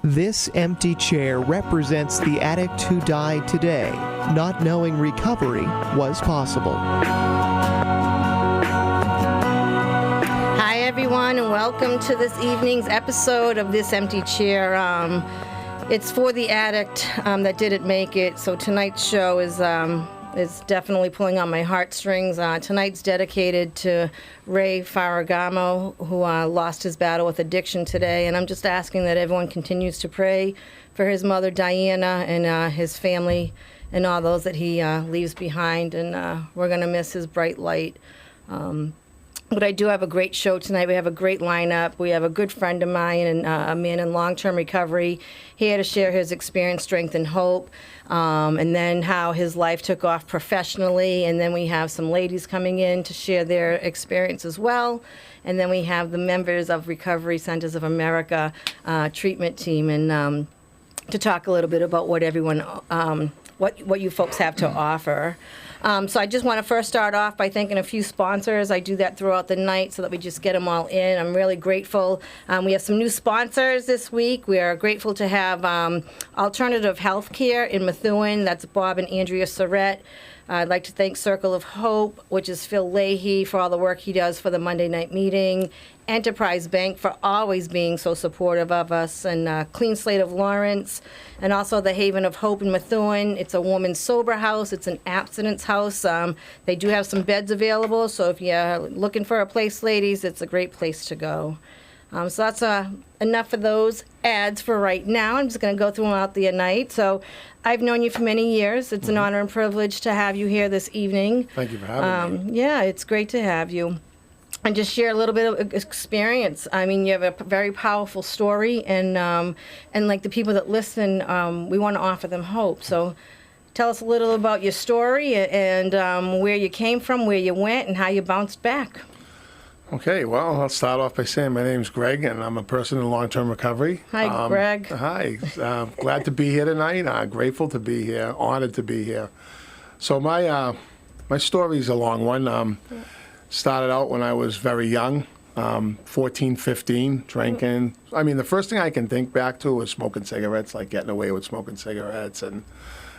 This empty chair represents the addict who died today, not knowing recovery was possible. Hi, everyone, and welcome to this evening's episode of This Empty Chair. It's for the addict that didn't make it, so tonight's show is definitely pulling on my heartstrings. Tonight's dedicated to Ray Farragamo, who lost his battle with addiction today, and I'm just asking that everyone continues to pray for his mother, Diana, and his family, and all those that he leaves behind, and we're going to miss his bright light. But I do have a great show tonight. We have a great lineup. We have a good friend of mine and a man in long-term recovery here to share his experience, strength, and hope, and then how his life took off professionally. And then we have some ladies coming in to share their experience as well. And then we have the members of Recovery Centers of America treatment team, and to talk a little bit about what everyone, what you folks have to offer. So I just want to first start off by thanking a few sponsors. I do that throughout the night so that we just get them all in. I'm really grateful. We have some new sponsors this week. We are grateful to have Alternative Healthcare in Methuen. That's Bob and Andrea Surrett. I'd like to thank Circle of Hope, which is Phil Leahy, for all the work he does for the Monday night meeting. Enterprise Bank for always being so supportive of us, and Clean Slate of Lawrence, and also the Haven of Hope in Methuen. It's a woman's sober house. It's an abstinence house. They do have some beds available, so if you're looking for a place, ladies, it's a great place to go. So that's enough of those ads for right now. I'm just going to go through them out the night. So I've known you for many years. It's an honor and privilege to have you here this evening. Thank you for having me. Yeah, it's great to have you. And just share a little bit of experience. I mean, you have a very powerful story, and like the people that listen, we want to offer them hope. So tell us a little about your story and where you came from, where you went, and how you bounced back. Okay, well, I'll start off by saying my name's Greg, and I'm a person in long-term recovery. Hi, Greg. Hi. Glad to be here tonight. Grateful to be here. Honored to be here. So my story's a long one. Started out when I was very young, 14, 15, drinking. I mean, the first thing I can think back to was smoking cigarettes, like getting away with smoking cigarettes and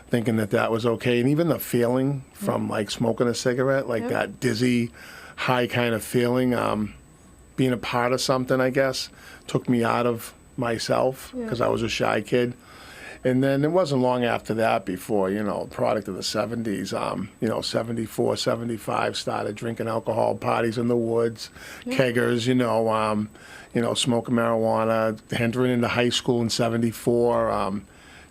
thinking that was okay. And even the feeling from, like, smoking a cigarette, like that dizzy, high kind of feeling, being a part of something, I guess, took me out of myself because I was a shy kid. And then it wasn't long after that before, product of the 70s, 74, 75, started drinking alcohol, parties in the woods, keggers, smoking marijuana, entering into high school in 74,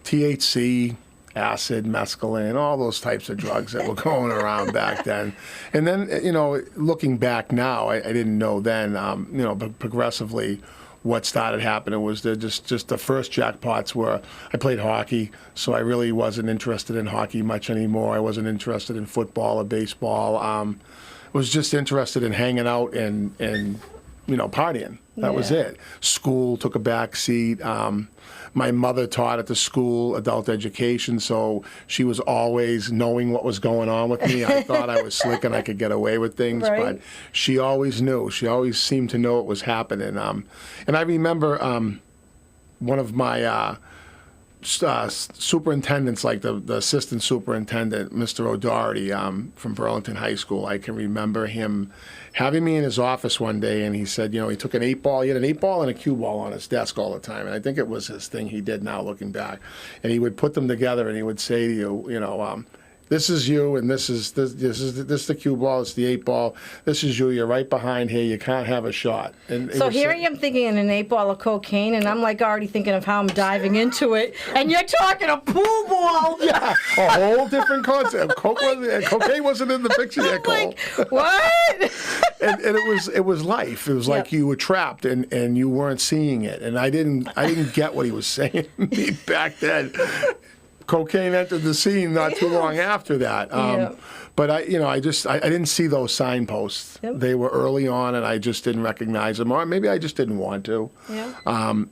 THC, acid, mescaline, all those types of drugs that were going around back then. And then, looking back now, I didn't know then, but progressively, what started happening was just the first jackpots were, I played hockey, so I really wasn't interested in hockey much anymore. I wasn't interested in football or baseball. Was just interested in hanging out and partying. That was it. School took a back seat. My mother taught at the school adult education, so she was always knowing what was going on with me. I thought I was slick and I could get away with things, but she always knew. She always seemed to know what was happening. And I remember one of my superintendents, like the assistant superintendent, Mr. O'Doherty from Burlington High School. I can remember him having me in his office one day, and he said, he took an 8-ball. He had an 8-ball and a cue ball on his desk all the time, and I think it was his thing he did now looking back. And he would put them together, and he would say to you, this is you, and this is the cue ball, it's the 8-ball. This is you. You're right behind here. You can't have a shot. And so here I am thinking in an 8-ball of cocaine, and I'm like already thinking of how I'm diving into it, and you're talking a pool ball. Yeah, a whole different concept. Cocaine wasn't in the picture yet, Cole. Like, what? and it was life. It was like you were trapped, and you weren't seeing it. And I didn't get what he was saying to me back then. Cocaine entered the scene not too long after that. But I didn't see those signposts. They were early on, and I just didn't recognize them, or maybe I just didn't want to.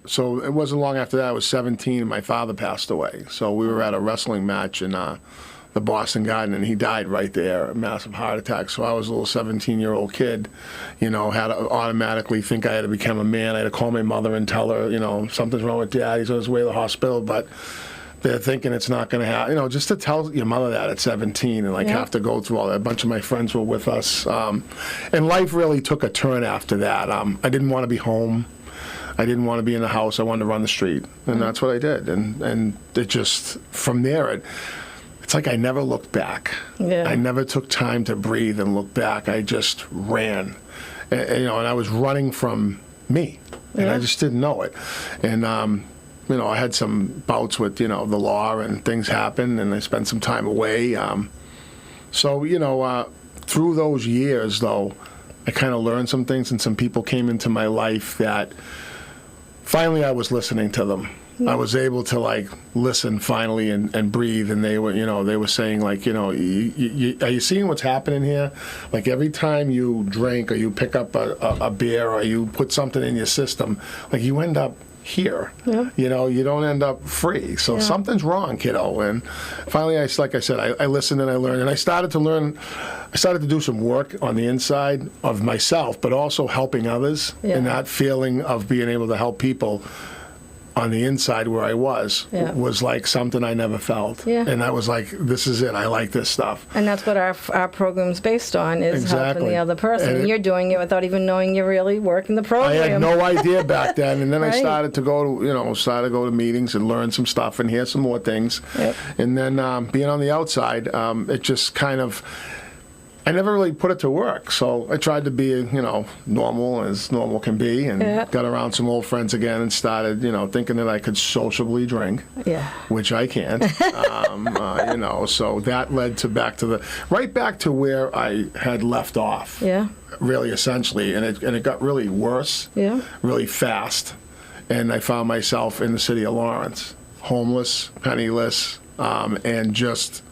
So it wasn't long after that. I was 17, and my father passed away. So we were at a wrestling match, and the Boston Garden, and he died right there, a massive heart attack. So I was a little 17-year-old kid, had to automatically think I had to become a man. I had to call my mother and tell her, something's wrong with Dad. He's on his way to the hospital, but they're thinking it's not going to happen. Just to tell your mother that at 17 and have to go through all that. A bunch of my friends were with us, and life really took a turn after that. I didn't want to be home. I didn't want to be in the house. I wanted to run the street, and that's what I did. And it just, from there, it's like I never looked back. Yeah. I never took time to breathe and look back. I just ran, and I was running from me, and I just didn't know it. And I had some bouts with the law, and things happened, and I spent some time away. Through those years, though, I kind of learned some things, and some people came into my life that finally I was listening to them. I was able to listen finally and breathe, and they were saying are you seeing what's happening here? Like every time you drink or you pick up a beer or you put something in your system, you end up here. Yeah. You don't end up free. So something's wrong, kiddo. And finally, I listened and I learned, and I started to do some work on the inside of myself, but also helping others, and that feeling of being able to help people on the inside where I was like something I never felt. Yeah. And I was like, this is it. I like this stuff. And that's what our program's based on, is helping the other person. And you're doing it without even knowing you're really working the program. I had no idea back then. And then I started to go to meetings and learn some stuff and hear some more things. Yep. And then being on the outside, it just kind of, I never really put it to work, so I tried to be, normal as normal can be, and got around some old friends again and started, thinking that I could sociably drink, which I can't, so that led to right back to where I had left off, really essentially, and it got really worse, really fast, and I found myself in the city of Lawrence, homeless, penniless, and just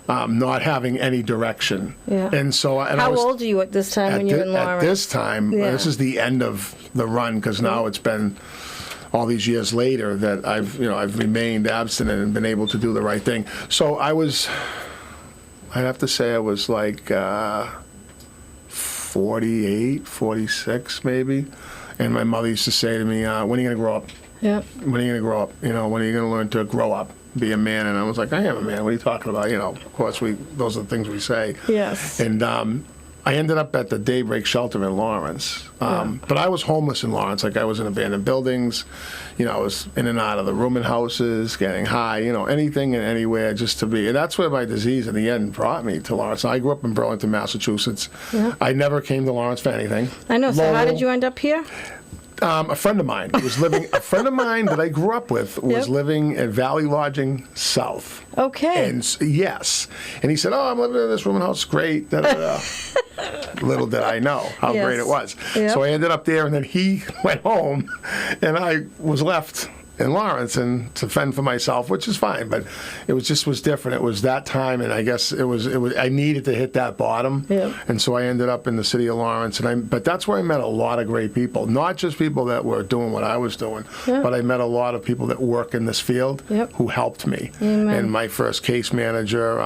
not having any direction. Yeah. And so, how old are you at this time when you're in Lawrence? At this time, this is the end of the run, because now it's been all these years later that I've remained abstinent and been able to do the right thing. So I'd have to say I was 48, 46 maybe. And my mother used to say to me, when are you going to grow up? Yeah. When are you going to grow up? When are you going to learn to grow up? Be a man. And I was like, I am a man. What are you talking about? Of course, those are the things we say. Yes. And I ended up at the Daybreak Shelter in Lawrence. But I was homeless in Lawrence. I was in abandoned buildings. I was in and out of the rooming houses, getting high, anything and anywhere just to be. And that's where my disease in the end brought me to Lawrence. I grew up in Burlington, Massachusetts. Yeah. I never came to Lawrence for anything. I know. So how did you end up here? A friend of mine was living. A friend of mine that I grew up with was living at Valley Lodging South. Okay. And yes, and he said, "Oh, I'm living in this rooming house. Great." Da, da, da. Little did I know how great it was. Yep. So I ended up there, and then he went home, and I was left in Lawrence and to fend for myself, which is fine, but it was different. It was that time, and I guess it was I needed to hit that bottom, and so I ended up in the city of Lawrence, but that's where I met a lot of great people, not just people that were doing what I was doing, but I met a lot of people that work in this field who helped me. Amen. And my first case manager,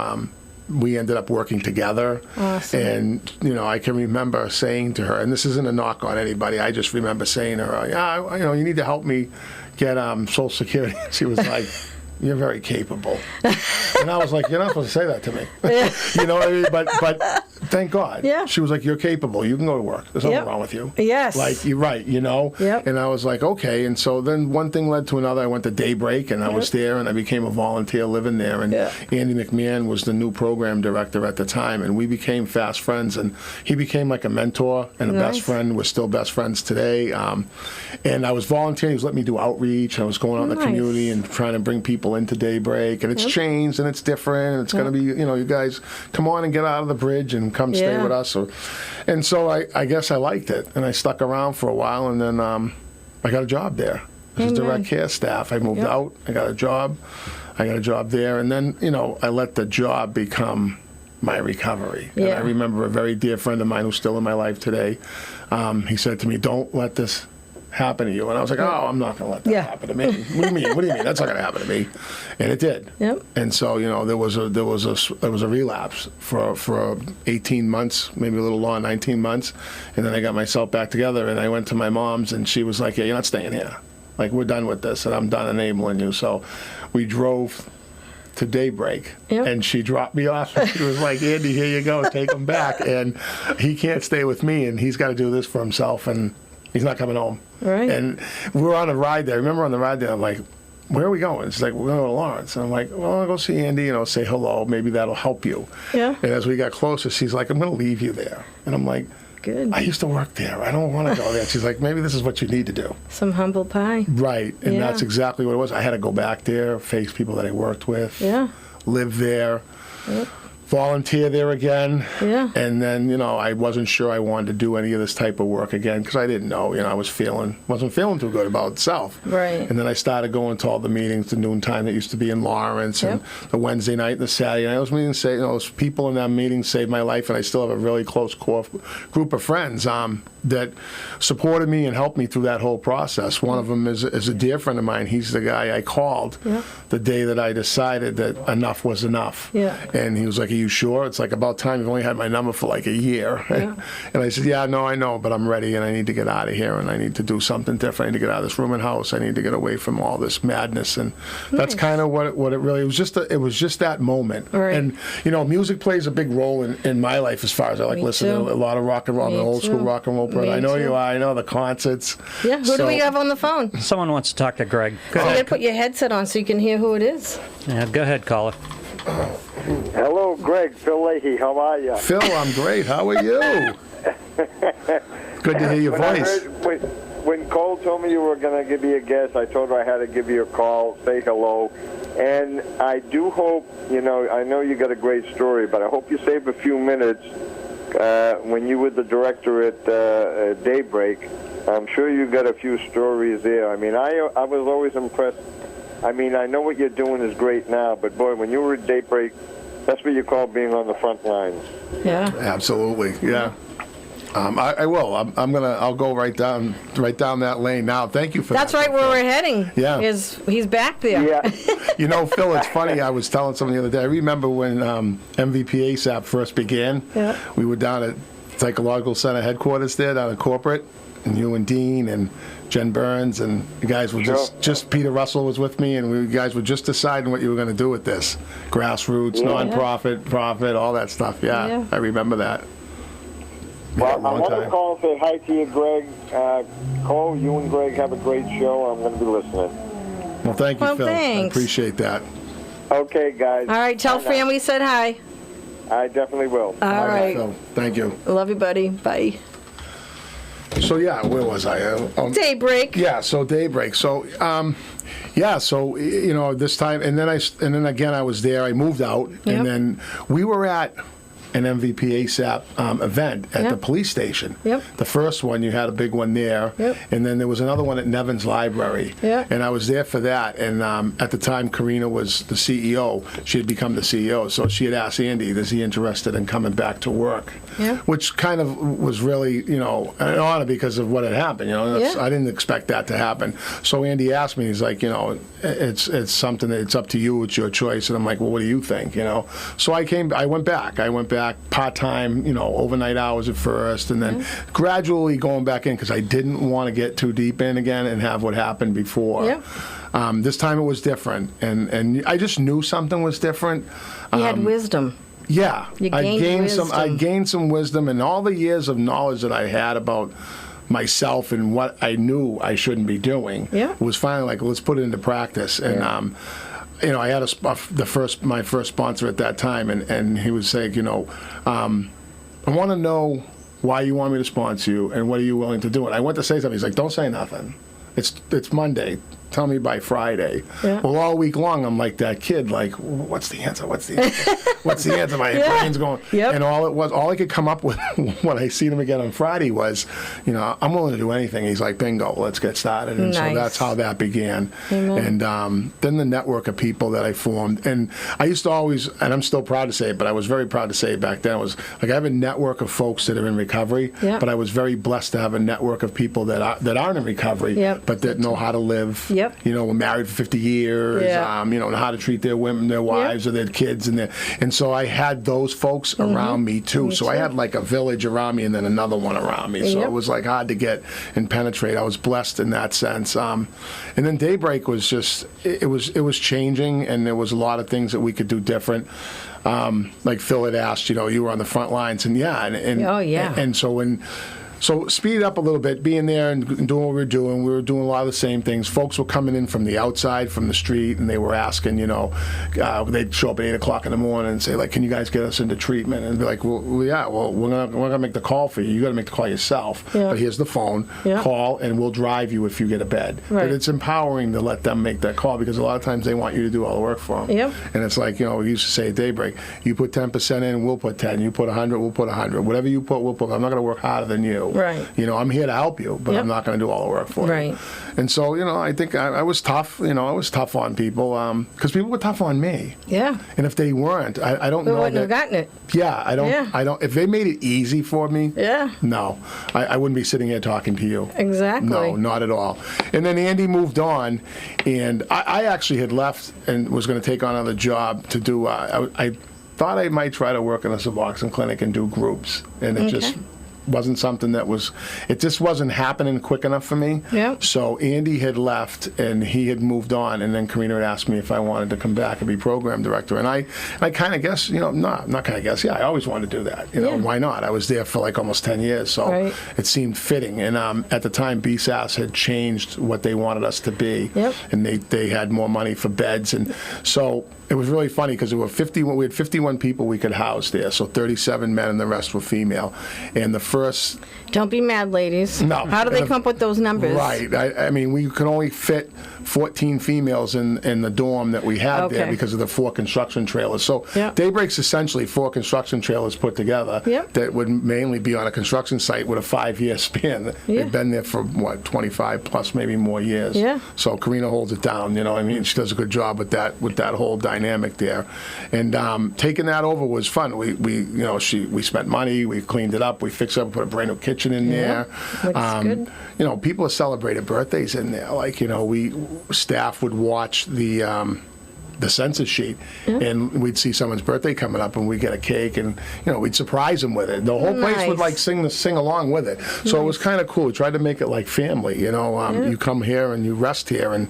we ended up working together. Awesome. And, I can remember saying to her, and this isn't a knock on anybody, I just remember saying to her, you need to help me get Social Security. She was like, "You're very capable." And I was like, "You're not supposed to say that to me." You know what I mean? But thank God. Yeah. She was like, "You're capable. You can go to work. There's nothing wrong with you." Yes. You're right, Yep. And I was like, okay. And so then one thing led to another. I went to Daybreak, and I was there, and I became a volunteer living there. And Andy McMahon was the new program director at the time, and we became fast friends. And he became like a mentor and a best friend. We're still best friends today. And I was volunteering. He was letting me do outreach. I was going out in the community and trying to bring people into Daybreak. And it's changed, and it's different. And it's going to be, you guys come on and get out of the bridge and come stay with us. And so I guess I liked it, and I stuck around for a while, and then I got a job there as direct care staff. I moved out. I got a job. There, and then I let the job become my recovery. And I remember a very dear friend of mine who's still in my life today. He said to me, "Don't let this happen to you. And I was like, oh, I'm not going to let that Yeah. happen to me. What do you mean? What do you mean? That's not going to happen to me. And it did. Yep. And so, there was a relapse for 18 months, maybe a little long, 19 months. And then I got myself back together, and I went to my mom's, and she was like, yeah, you're not staying here. Like, we're done with this, and I'm done enabling you. So we drove to Daybreak, Yep. and she dropped me off. She was like, Andy, here you go, take him back. And he can't stay with me, and he's got to do this for himself, and he's not coming home. Right. And we were on a ride there. I remember on the ride there, I'm like, where are we going? She's like, we're going to Lawrence. And I'm like, well, I'll go see Andy, say hello. Maybe that'll help you. Yeah. And as we got closer, she's like, I'm going to leave you there. And I'm like, Good. I used to work there. I don't want to go there. She's like, maybe this is what you need to do. Some humble pie. Right. And Yeah. that's exactly what it was. I had to go back there, face people that I worked with, Yeah. live there, Yep. volunteer there again. Yeah. And then, I wasn't sure I wanted to do any of this type of work again because I didn't know. I wasn't feeling too good about itself. Right. And then I started going to all the meetings, the noontime that used to be in Lawrence, and the Wednesday night and the Saturday night. Those meetings those people in that meeting saved my life, and I still have a really close core group of friends that supported me and helped me through that whole process. One of them is a dear friend of mine. He's the guy I called the day that I decided that enough was enough. Yeah. And he was like, are you sure? It's like, about time. You've only had my number for like a year. Yeah. And I said, yeah, no, I know, but I'm ready, and I need to get out of here, and I need to do something different. I need to get out of this room and house. I need to get away from all this madness. And that's kind of what it really was. It was just that moment. Right. And, music plays a big role in my life as far as I like Me listening too. to a lot of rock and roll. I'm an Me old school too. rock and roll person. Me I know too. you are. I know the concerts. Yeah. Who do we have on the phone? Someone wants to talk to Greg. Go You gotta ahead. put your headset on so you can hear who it is. Yeah, go ahead, caller. Hello, Greg. Phil Leahy. How are you? Phil, I'm great. How are you? Good to hear your When I voice. heard, when Cole told me you were going to give me a guest, I told her I had to give you a call, say hello. And I do hope, I know you got a great story, but I hope you save a few minutes when you were the director at Daybreak. I'm sure you got a few stories there. I mean, I was always impressed. I mean, I know what you're doing is great now, but boy, when you were at Daybreak, that's what you call being on the front lines. Yeah. Absolutely. Yeah. I will. I'll go right down that lane now. Thank you for That's that. right where we're heading. Yeah. He's back there. Yeah. Phil, it's funny. I was telling someone the other day. I remember when MVP ASAP first began. Yeah. We were down at Psychological Center headquarters there, down at corporate, and you and Dean and Jen Burns and you guys were just Peter Russell was with me, and you guys were just deciding what you were going to do with this grassroots, nonprofit, profit, all that stuff. Yeah. I remember that. Well, Long I want to time. call and say hi to you, Greg. Cole, you and Greg have a great show. I'm going to be listening. Well, thank you, Well, Phil. thanks. I appreciate that. Okay, guys. All right. Tell Bye now. family said hi. I definitely will. All right. Phil. Thank you. Love you, buddy. Bye. So where was I? Daybreak. Yeah, so Daybreak. So, this time, and then again, I was there. I moved out, Yep. and then we were at an MVP ASAP event at the Yep. police station. Yep. The first one, you had a big one there, Yep. and then there was another one at Nevins Library. Yep. And I was there for that, and at the time, Karina was the CEO. She had become the CEO, so she had asked Andy, is he interested in coming back to work? Yeah. Which kind of was really, an honor because of what had happened. Yeah. I didn't expect that to happen. So Andy asked me, he's like, it's something that it's up to you, it's your choice. And I'm like, well, what do you think? So I went back part-time, overnight hours at first, and then gradually going back in because I didn't want to get too deep in again and have what happened before. Yeah. This time it was different, and I just knew something was different. He had wisdom. Yeah, You I gained gained wisdom. some. I gained some wisdom, and all the years of knowledge that I had about myself and what I knew I shouldn't be doing was finally like, let's put it into practice. And I had my first sponsor at that time, and he was saying, I want to know why you want me to sponsor you, and what are you willing to do? And I went to say something. He's like, don't say nothing. It's Monday. tell me by Friday. Yeah. Well, all week long, I'm like that kid, like, what's the answer? What's the answer? What's the answer? My brain's going. Yep. And all I could come up with when I seen him again on Friday was, I'm willing to do anything. He's like, bingo, let's get started. And so Nice. that's how that began. Amen. And then the network of people that I formed. And I used to always, and I'm still proud to say it, but I was very proud to say it back then, was like I have a network of folks that are in recovery, Yep. but I was very blessed to have a network of people that aren't in recovery, Yep. but that know how to live. Yep. Were married for 50 years. Yeah. Know how to treat their women, their wives, or their kids, and so I had those folks around me too. So I had like a village around me, and then another one around me. So Yep. it was like hard to get and penetrate. I was blessed in that sense. And then Daybreak was just it was changing, and there was a lot of things that we could do different. Like Phil had asked, you were on the front lines, and Oh, yeah. and so speed it up a little bit, being there and doing what we were doing a lot of the same things. Folks were coming in from the outside, from the street, and they were asking, they'd show up at 8 o'clock in the morning and say, like, can you guys get us into treatment? And be like, well yeah, we're gonna make the call for you. You got to make the call yourself. Yeah. But here's the phone. Yeah. Call, and we'll drive you if you get a bed. Right. But it's empowering to let them make that call, because a lot of times they want you to do all the work for them. Yep. And it's like, we used to say at Daybreak, you put 10% in, we'll put 10. You put 100, we'll put 100. Whatever you put, we'll put. I'm not going to work harder than you. Right. I'm here to help you, but Yep. I'm not going to do all the work for Right. you. And so, I think I was tough. I was tough on people because people were tough on me. Yeah. And if they weren't, I don't We know wouldn't have that. gotten it. Yeah, I don't. Yeah. I don't. If they made it easy for me, Yeah. no, I wouldn't be sitting here talking to you. Exactly. No, not at all. And then Andy moved on, and I actually had left and was going to take on another job to do. I thought I might try to work in a Suboxone clinic and do groups, and it just wasn't something it just wasn't happening quick enough for me. Yep. So Andy had left and he had moved on, and then Karina had asked me if I wanted to come back and be program director, and I kind of guess, not kind of guess, I always wanted to do that. Yeah. Why not? I was there for like almost 10 years, so Right. it seemed fitting. And at the time, BSAS had changed what they wanted us to be, Yep. and they had more money for beds, and so it was really funny because we had 51 people we could house there, so 37 men and the rest were female. And the first... Don't be mad, ladies. No. How do they come up with those numbers? Right. I mean, we could only fit 14 females in the dorm that we had there Okay. because of the 4 construction trailers. So Yeah. Daybreak's essentially 4 construction trailers put together Yep. that would mainly be on a construction site with a 5-year span. Yeah. They've been there for, 25 plus, maybe more years. Yeah. So Karina holds it down, I mean? She does a good job with that whole dynamic there. And taking that over was fun. We spent money, we cleaned it up, we fixed it up, put a brand new kitchen in there. Looks good. People celebrated birthdays in there. Like, staff would watch the census sheet, and we'd see someone's birthday coming up, and we'd get a cake, and we'd surprise them with it. The whole place would Nice. like sing along with it. So it was kind of cool. We tried to make it like family. You come here and you rest here, and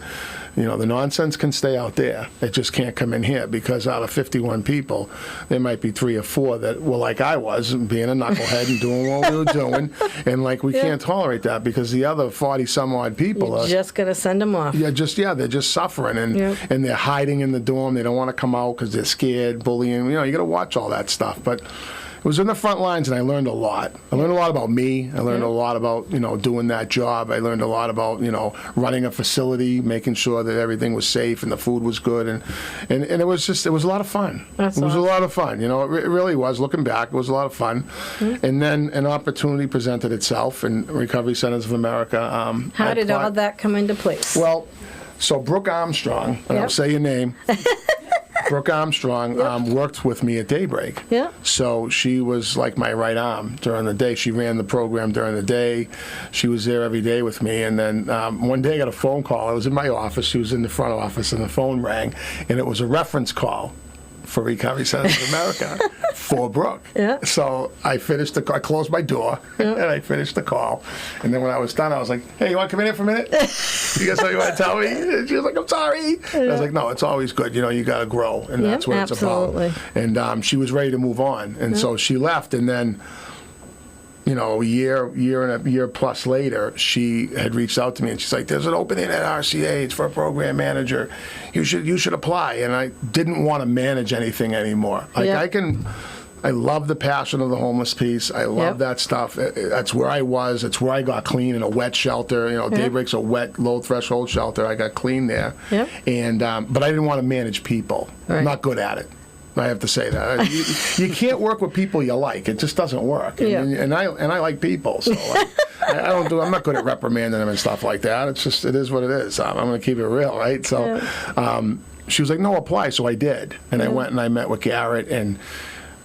the nonsense can stay out there. It just can't come in here, because out of 51 people, there might be 3 or 4 that were like I was, being a knucklehead and doing what we were doing, and like we can't tolerate that, because the other 40 some odd people are Just gonna send them off. they're just suffering, and Yep. and they're hiding in the dorm. They don't want to come out because they're scared, bullying. You got to watch all that stuff. But it was in the front lines, and I learned a lot. I learned a lot about me. I learned a lot about doing that job. I learned a lot about running a facility, making sure that everything was safe and the food was good, and it was a lot of fun. That's it was awesome. a lot of fun. It really was. Looking back, it was a lot of fun. And then an opportunity presented itself in Recovery Centers of America. How I did all applied- that come into place? Well, so Brooke Armstrong, I Yep. don't say your name. Brooke Armstrong worked with me at Daybreak. Yeah. So she was like my right arm during the day. She ran the program during the day. She was there every day with me. And then one day I got a phone call. I was in my office. She was in the front office, and the phone rang, and it was a reference call for Recovery Centers of America for Brooke. Yeah. So I closed my door, and I finished the call. And then when I was done, I was like, hey, you want to come in here for a minute? You got something you want to tell me? And she was like, I'm sorry. And I was like, no, it's always good. You got to grow, and Yep, that's what absolutely. it's about. And she was ready to move on. And so she left, and then a year plus later, she had reached out to me, and she's like, there's an opening at RCA. It's for a program manager. You should apply. And I didn't want to manage anything anymore. Like, Yeah. I can I love the passion of the homeless piece. I love that stuff. That's where I was. It's where I got clean in a wet shelter. Daybreak's a wet, low-threshold shelter. I got clean there. Yep. And but I didn't want to manage people. Right. I'm not good at it. I have to say that. You can't work with people you like. It just doesn't work. And I like people, so I'm not good at reprimanding them and stuff like that. It is what it is. I'm going to keep it real, right? So she was like, no, apply. So I did. And I went and I met with Garrett, and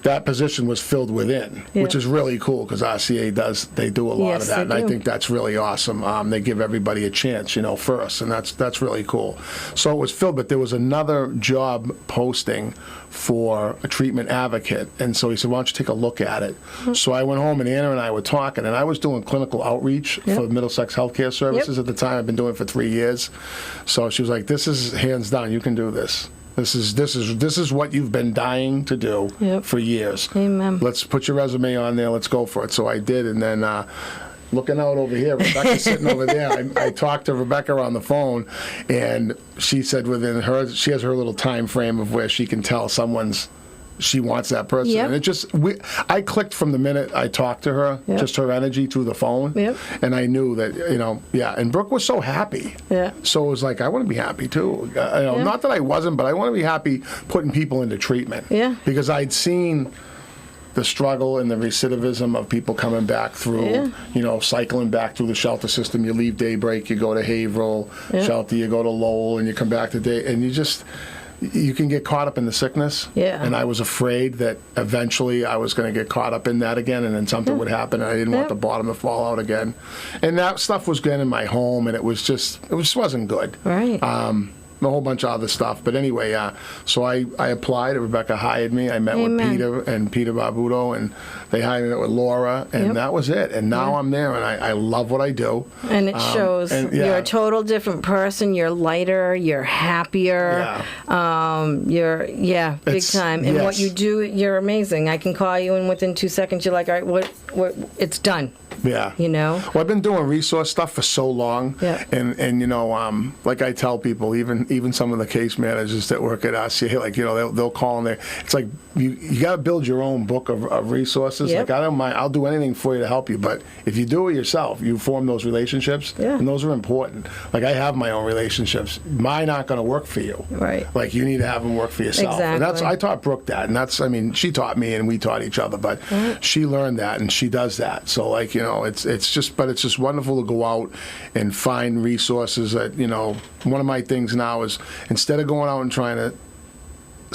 that position was filled within, which is really cool because RCA they do a lot of that, and I think that's really awesome. They give everybody a chance, first, and that's really cool. So it was filled, but there was another job posting for a treatment advocate, and so he said, why don't you take a look at it? So I went home, and Anna and I were talking, and I was doing clinical outreach for Middlesex Healthcare Services at the time. I've been doing it for 3 years. So she was like, this is hands down, you can do this. This is what you've been dying to do for years. Amen. Let's put your resume on there. Let's go for it. So I did, and then looking out over here, Rebecca's sitting over there. I talked to Rebecca on the phone, and she said she has her little time frame of where she can tell she wants that person. Yep. And I clicked from the minute I talked to her, just her energy through the phone. Yep. And I knew that, and Brooke was so happy. Yeah. So it was like, I want to be happy too. Not that I wasn't, but I want to be happy putting people into treatment. Yeah. Because I'd seen the struggle and the recidivism of people coming back through, cycling back through the shelter system. You leave Daybreak, you go to Haverhill Shelter, you go to Lowell, and you come back to and you can get caught up in the sickness. Yeah. And I was afraid that eventually I was going to get caught up in that again, and then something would happen, and I didn't want the bottom to fall out again. And that stuff was getting in my home, and it just wasn't good. Right. A whole bunch of other stuff. But anyway, so I applied. Rebecca hired me. I met with Peter Barbuto, and they hired me with Laura, and that was it. And now I'm there, and I love what I do. And it shows. You're a total different person. You're lighter. You're happier. You're big time. And what you do, you're amazing. I can call you, and within 2 seconds, you're like, all right, what it's done. Yeah. Well, I've been doing resource stuff for so long. Yeah. And like I tell people, even some of the case managers that work at RCA, like, they'll call in there. It's like, you got to build your own book of resources. Yep. Like, I don't mind. I'll do anything for you to help you. But if you do it yourself, you form those relationships. Yeah. And those are important. Like, I have my own relationships. Mine aren't going to work for you. Right. Like, you need to have them work for yourself. Exactly. And I taught Brooke that. And she taught me, and we taught each other. But she learned that, and she does that. So, like, it's just wonderful to go out and find resources that, one of my things now is, instead of going out and trying to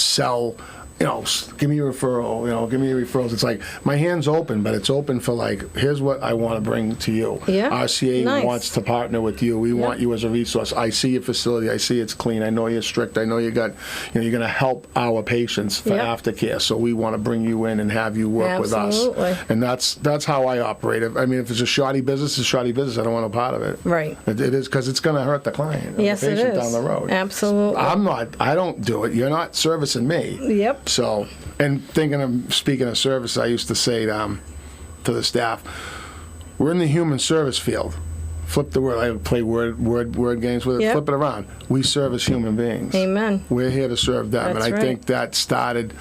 sell, give me a referral, give me your referrals. It's like, my hand's open, but it's open for, like, here's what I want to bring to you. Yeah. RCA wants to partner with you. We want you as a resource. I see your facility. I see it's clean. I know you're strict. I know you're going to help our patients for aftercare. So we want to bring you in and have you work with us. And that's how I operate. I mean, if it's a shoddy business, it's a shoddy business. I don't want a part of it. Right. It is, because it's going to hurt the client, yes, the patient it is. down the road. Absolutely. I don't do it. You're not servicing me. Yep. So, and speaking of service, I used to say to the staff, we're in the human service field. Flip the word. I play word games with it. Yep. Flip it around. We service human beings. Amen. We're here to serve them. That's and I right. think that started,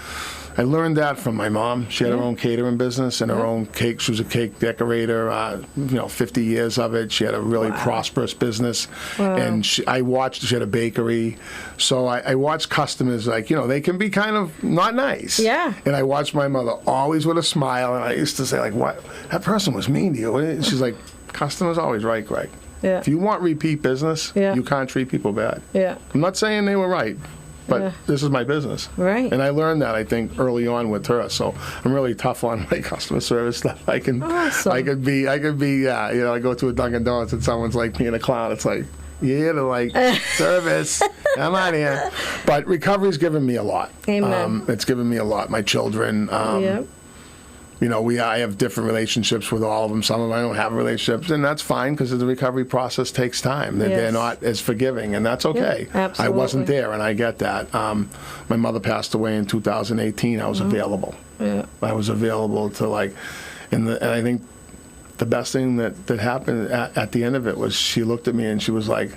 I learned that from my mom. She had her own catering business and her own cake. She was a cake decorator, 50 years of it. She had a really prosperous business. Wow. And she had a bakery. So I watched customers, like, they can be kind of not nice. Yeah. And I watched my mother always with a smile. And I used to say, like, what? That person was mean to you. And she's like, customer's always right, Greg. Yeah. If you want repeat business, you can't treat people bad. Yeah. I'm not saying they were right, but this is my business. Right. And I learned that, I think, early on with her. So I'm really tough on my customer service stuff. I could be, I go to a Dunkin' Donuts and someone's like being a clown. It's like, you're here to, like, service. I'm out here. But recovery's given me a lot. Amen. It's given me a lot. My children, I have different relationships with all of them. Some of them I don't have relationships, and that's fine, because the recovery process takes time. They're not as forgiving, and that's okay. Yeah, absolutely. I wasn't there, and I get that. My mother passed away in 2018. I was available. Yeah. I was available to, and I think the best thing that happened at the end of it was she looked at me and she was like,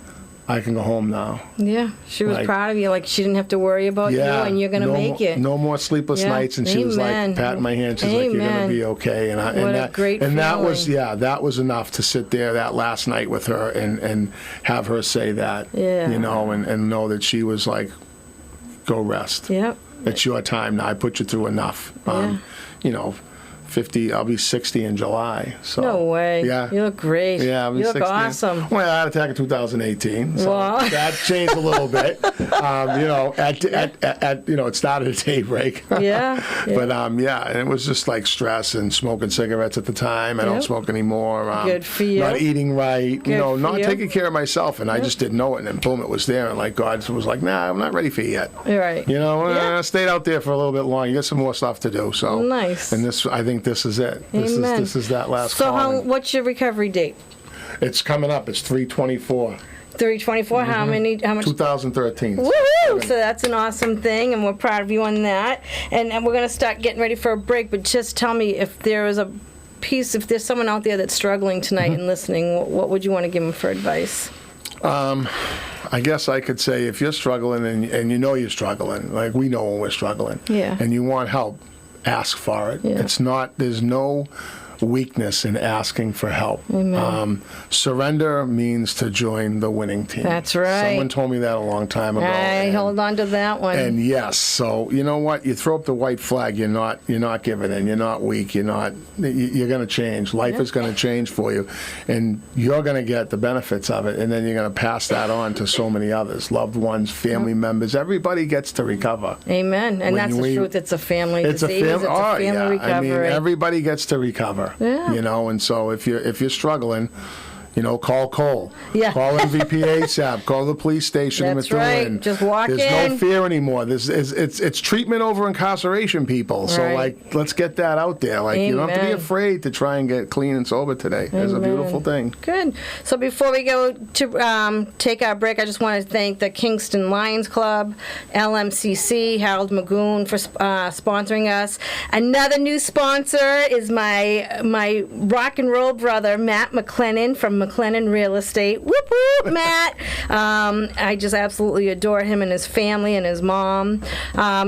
I can go home now. Yeah, she was Like- proud of you. Like she didn't have to worry about you, and you're gonna no make it. No more sleepless Yeah. nights, and she was Amen. like patting my hand. She's like, "You're gonna Amen. be okay." And What a great that was feeling. that was enough to sit there that last night with her and have her say that. Yeah. You know, and know that she was like, "Go rest. Yep. It's your time now. I put you through enough." You know, 50. I'll be 60 in July. So No way. Yeah. You look great. Yeah, I'll be You look 60. awesome. Well, I had an attack in 2018, so Wow. that changed a little bit. You know, at you know, it started at daybreak. Yeah. But yeah, and it was just like stress and smoking cigarettes at the time. I don't Yep. smoke anymore. Good for you. Not eating right. Good you know, for not you. taking care of myself, and I just didn't know it. And then boom, it was there, and like God was like, "Nah, I'm not ready for you yet." You're right. You know, Yeah. stayed out there for a little bit long. You got some more stuff to do. So Nice. And this, I think, this is it. Amen. This is that last. So calling. what's your recovery date? It's coming up. It's 3/24, 3/24. How much? 2013. Woohoo! So that's an awesome thing, and we're proud of you on that. And we're going to start getting ready for a break, but just tell me if there is a piece, if there's someone out there that's struggling tonight and listening, what would you want to give them for advice? I guess I could say if you're struggling and you know you're struggling, like we know when we're struggling, Yeah. and you want help, ask for it. Yeah. It's not, there's no weakness in asking for help. Amen. Surrender means to join the winning team. That's right. Someone told me that a long time ago. I and- hold on to that one. And yes, so you know what? You throw up the white flag. You're not giving in. You're not weak. You're going to change. Life is going to change for you, and you're going to get the benefits of it. And then you're going to pass that on to so many others, loved ones, family members. Everybody gets to recover. Amen. And When that's the we- truth. It's a family It's a disease. family. It's a Oh family yeah. recovery. I mean, everybody gets to recover. Yeah. You know, and so if you're struggling. You know, call Cole. Yeah. Call MVP ASAP. Call the police station That's if they're right. in. Just walk There's in. no fear anymore. It's treatment over incarceration, people. So Right. like, let's get that out there. Like, you don't have to be Amen. afraid to try and get clean and sober today. It's a Amen. beautiful thing. Good. So before we go to take our break, I just want to thank the Kingston Lions Club, LMCC, Harold Magoon for sponsoring us. Another new sponsor is my rock and roll brother, Matt McLennan from McLennan Real Estate. Whoop whoop, Matt. I just absolutely adore him and his family and his mom.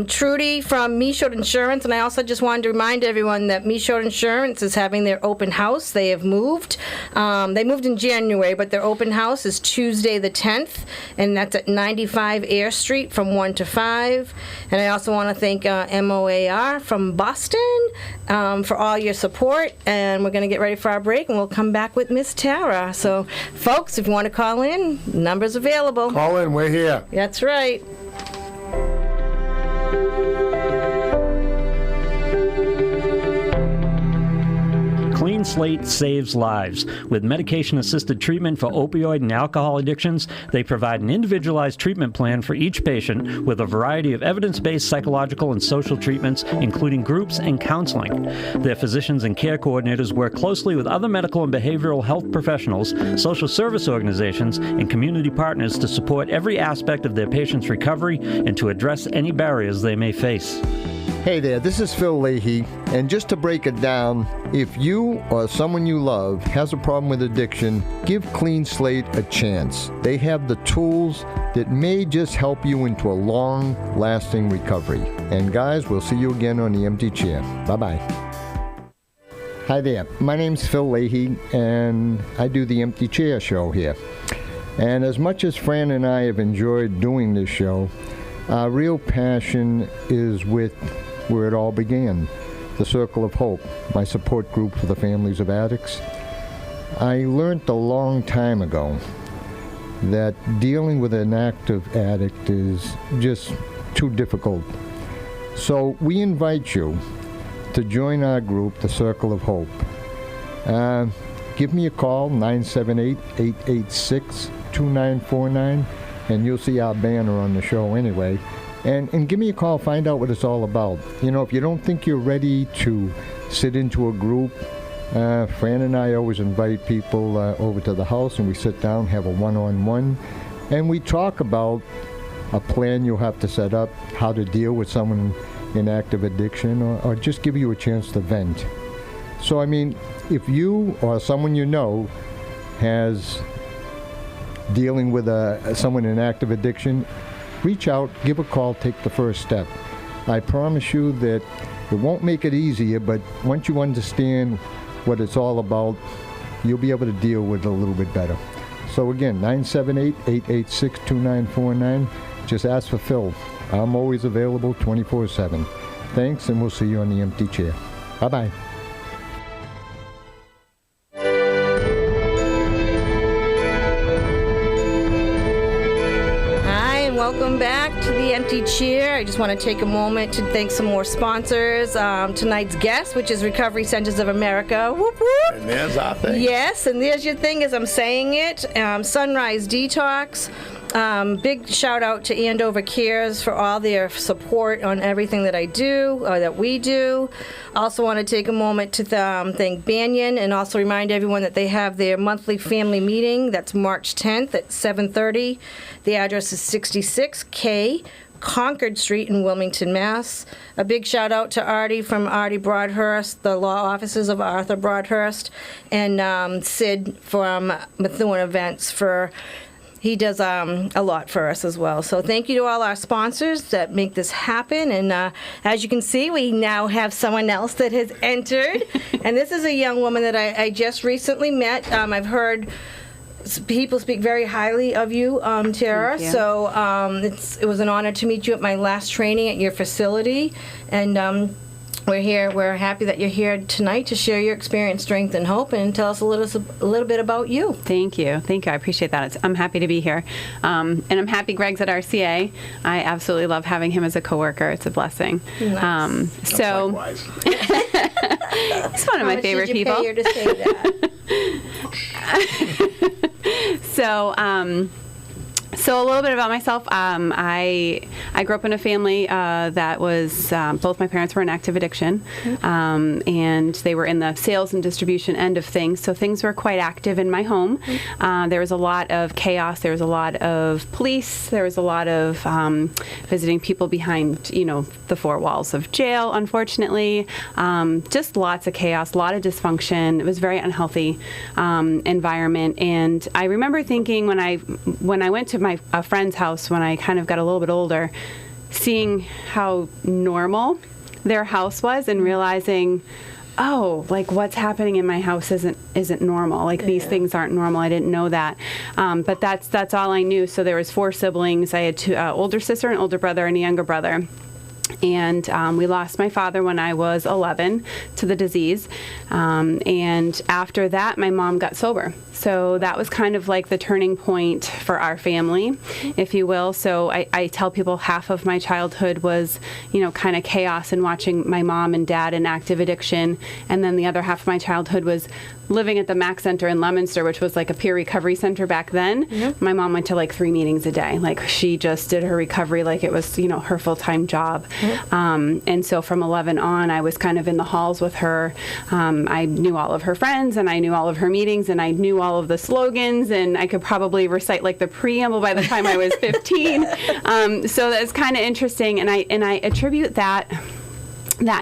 Trudy from Michaud Insurance, and I also just wanted to remind everyone that Michaud Insurance is having their open house. They have moved. They moved in January, but their open house is Tuesday the 10th, and that's at 95 Air Street from 1 to 5. And I also want to thank MOAR from Boston for all your support. And we're going to get ready for our break, and we'll come back with Miss Tara. So, folks, if you want to call in, number's available. Call in. We're here. That's right. Clean Slate saves lives. With medication-assisted treatment for opioid and alcohol addictions, they provide an individualized treatment plan for each patient with a variety of evidence-based psychological and social treatments, including groups and counseling. Their physicians and care coordinators work closely with other medical and behavioral health professionals, social service organizations, and community partners to support every aspect of their patients' recovery and to address any barriers they may face. Hey there, this is Phil Leahy, and just to break it down, if you or someone you love has a problem with addiction, give Clean Slate a chance. They have the tools that may just help you into a long-lasting recovery. And guys, we'll see you again on the empty chair. Bye-bye. Hi there, my name's Phil Leahy, and I do the Empty Chair show here. And as much as Fran and I have enjoyed doing this show, our real passion is with where it all began, the Circle of Hope, my support group for the families of addicts. I learned a long time ago that dealing with an active addict is just too difficult. So we invite you to join our group, the Circle of Hope. Give me a call, 978-886-2949, and you'll see our banner on the show anyway. And give me a call, find out what it's all about. You know, if you don't think you're ready to sit into a group, Fran and I always invite people over to the house, and we sit down, have a one-on-one, and we talk about a plan you'll have to set up, how to deal with someone in active addiction, or just give you a chance to vent. So, I mean, if you or someone you know has dealing with someone in active addiction, reach out, give a call, take the first step. I promise you that it won't make it easier, but once you understand what it's all about, you'll be able to deal with it a little bit better. So again, 978-886-2949. Just ask for Phil. I'm always available 24/7. Thanks, and we'll see you on the empty chair. Bye-bye. Welcome back to the Empty Chair. I just want to take a moment to thank some more sponsors. Tonight's guest, which is Recovery Centers of America. Whoop, whoop. And there's our thing. Yes, and there's your thing as I'm saying it. Sunrise Detox. Big shout out to Andover Cares for all their support on everything that I do, that we do. Also want to take a moment to thank Banyan and also remind everyone that they have their monthly family meeting. That's March 10th at 7:30. The address is 66K Concord Street in Wilmington, Mass. A big shout out to Artie from Artie Broadhurst, the law offices of Arthur Broadhurst, and Sid from Methuen Events for... He does a lot for us as well. So thank you to all our sponsors that make this happen. And as you can see, we now have someone else that has entered. And this is a young woman that I just recently met. I've heard people speak very highly of you, Tara. Thank you. So it was an honor to meet you at my last training at your facility. And we're here. We're happy that you're here tonight to share your experience, strength, and hope, and tell us a little bit about you. Thank you. I appreciate that. I'm happy to be here, and I'm happy Greg's at RCA. I absolutely love having him as a coworker. It's a blessing. Nice. So Likewise. he's one of my favorite people. How much did you pay her to say that? So a little bit about myself. I grew up in a family that was, both my parents were in active addiction, and they were in the sales and distribution end of things, so things were quite active in my home. There was a lot of chaos, there was a lot of police, there was a lot of visiting people behind, the four walls of jail, unfortunately. Just lots of chaos, a lot of dysfunction. It was a very unhealthy environment, and I remember thinking when I went to a friend's house when I kind of got a little bit older, seeing how normal their house was and realizing, oh, like what's happening in my house isn't normal. Like these things aren't normal. I didn't know that. But that's all I knew. So there was 4 siblings. I had 2 older sister, an older brother, and a younger brother. And we lost my father when I was 11 to the disease. And after that, my mom got sober. So that was kind of like the turning point for our family, if you will. So I tell people half of my childhood was, kind of chaos and watching my mom and dad in active addiction. And then the other half of my childhood was living at the MAC Center in Leominster, which was like a peer recovery center back then. Mm-hmm. My mom went to like 3 meetings a day. Like she just did her recovery like it was, her full-time job. Mm-hmm. And so from 11 on, I was kind of in the halls with her. I knew all of her friends, and I knew all of her meetings, and I knew all of the slogans, and I could probably recite like the preamble by the time I was 15. So that's kind of interesting, and I attribute that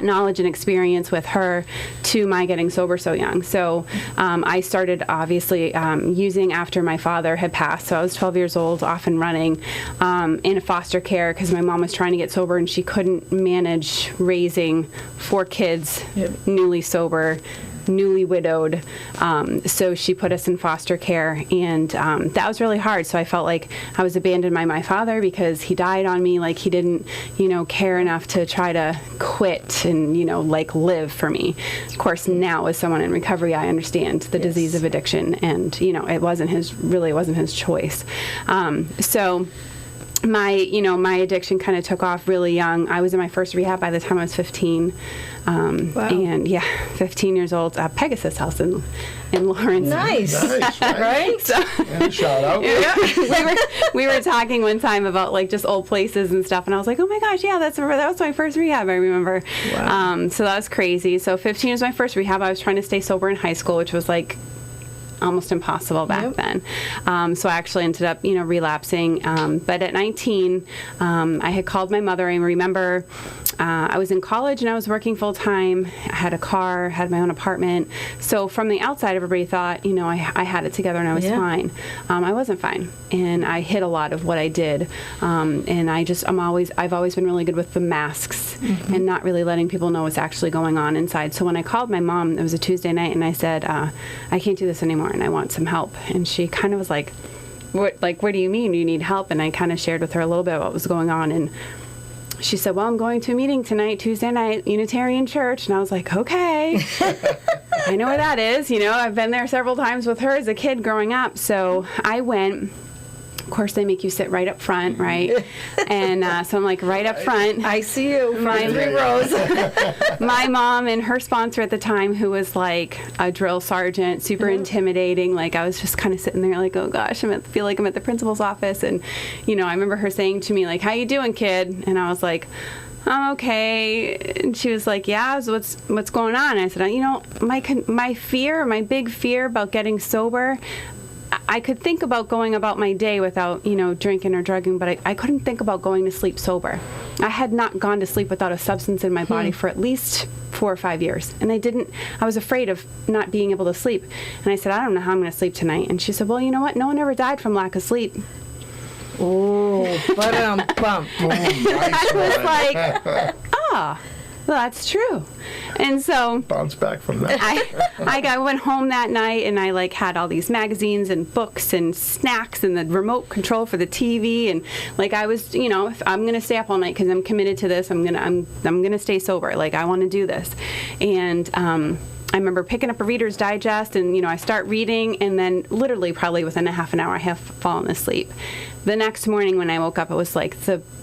knowledge and experience with her to my getting sober so young. So I started obviously using after my father had passed. So I was 12 years old, off and running in a foster care because my mom was trying to get sober and she couldn't manage raising 4 kids, newly sober, newly widowed. So she put us in foster care, and that was really hard. So I felt like I was abandoned by my father because he died on me. Like he didn't, care enough to try to quit and, like live for me. Of course, now as someone in recovery, I understand the disease of addiction, and, it wasn't his choice. So my addiction kind of took off really young. I was in my first rehab by the time I was 15. Wow. And 15 years old, Pegasus House in Lawrence. Nice, right? So, Shout out. we were talking one time about like just old places and stuff, and I was like, oh my gosh, that was my first rehab, I remember. Wow. So that was crazy. So 15 was my first rehab. I was trying to stay sober in high school, which was like almost impossible back then. So I actually ended up, relapsing. But at 19, I had called my mother. I remember I was in college and I was working full time. I had a car, had my own apartment. So from the outside, everybody thought, I had it together and I was fine. I wasn't fine, and I hid a lot of what I did. And I've always been really good with the masks and not really letting people know what's actually going on inside. So when I called my mom, it was a Tuesday night, and I said, I can't do this anymore, and I want some help. And she kind of was like, what do you mean you need help? And I kind of shared with her a little bit what was going on, and she said, well, I'm going to a meeting tonight, Tuesday night, Unitarian Church. And I was like, okay. I know where that is. I've been there several times with her as a kid growing up. So I went. Of course, they make you sit right up front, right? And so I'm like right up front. I see you from 3 rows. My mom and her sponsor at the time, who was like a drill sergeant, super intimidating. Like I was just kind of sitting there like, oh gosh, feel like I'm at the principal's office. And, I remember her saying to me like, how you doing, kid? And I was like, I'm okay. And she was like, yeah, so what's going on? And I said, my big fear about getting sober, I could think about going about my day without, drinking or drugging, but I couldn't think about going to sleep sober. I had not gone to sleep without a substance in my body for at least 4 or 5 years. And I was afraid of not being able to sleep. And I said, I don't know how I'm going to sleep tonight. And she said, well, you know what? No one ever died from lack of sleep. Oh, but bump. I was like, well, that's true. And so Bounce back from that. I went home that night, and I had all these magazines and books and snacks and the remote control for the TV, and I was, if I'm gonna stay up all night because I'm committed to this, I'm gonna stay sober. I want to do this, and I remember picking up a Reader's Digest, and I start reading, and then literally probably within a half an hour I have fallen asleep. The next morning when I woke up, it was like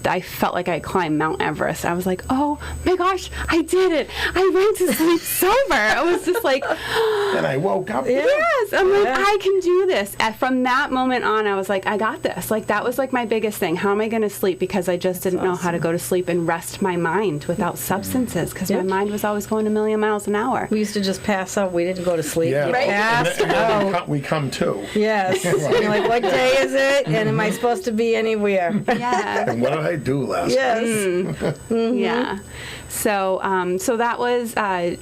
I felt like I climbed Mount Everest. I was like, oh my gosh, I did it. I went to sleep sober. I was just like, and I woke up. Yes. I'm like, I can do this. And from that moment on, I was like, I got this. That was my biggest thing. How am I going to sleep? Because I just didn't know how to go to sleep and rest my mind without substances, because my mind was always going a million miles an hour. We used to just pass out. We didn't go to sleep. Yeah. Right. And then we come to. Yes. And you're like, what day is it? And am I supposed to be anywhere? Yeah. And what did I do last night? Yeah. So that was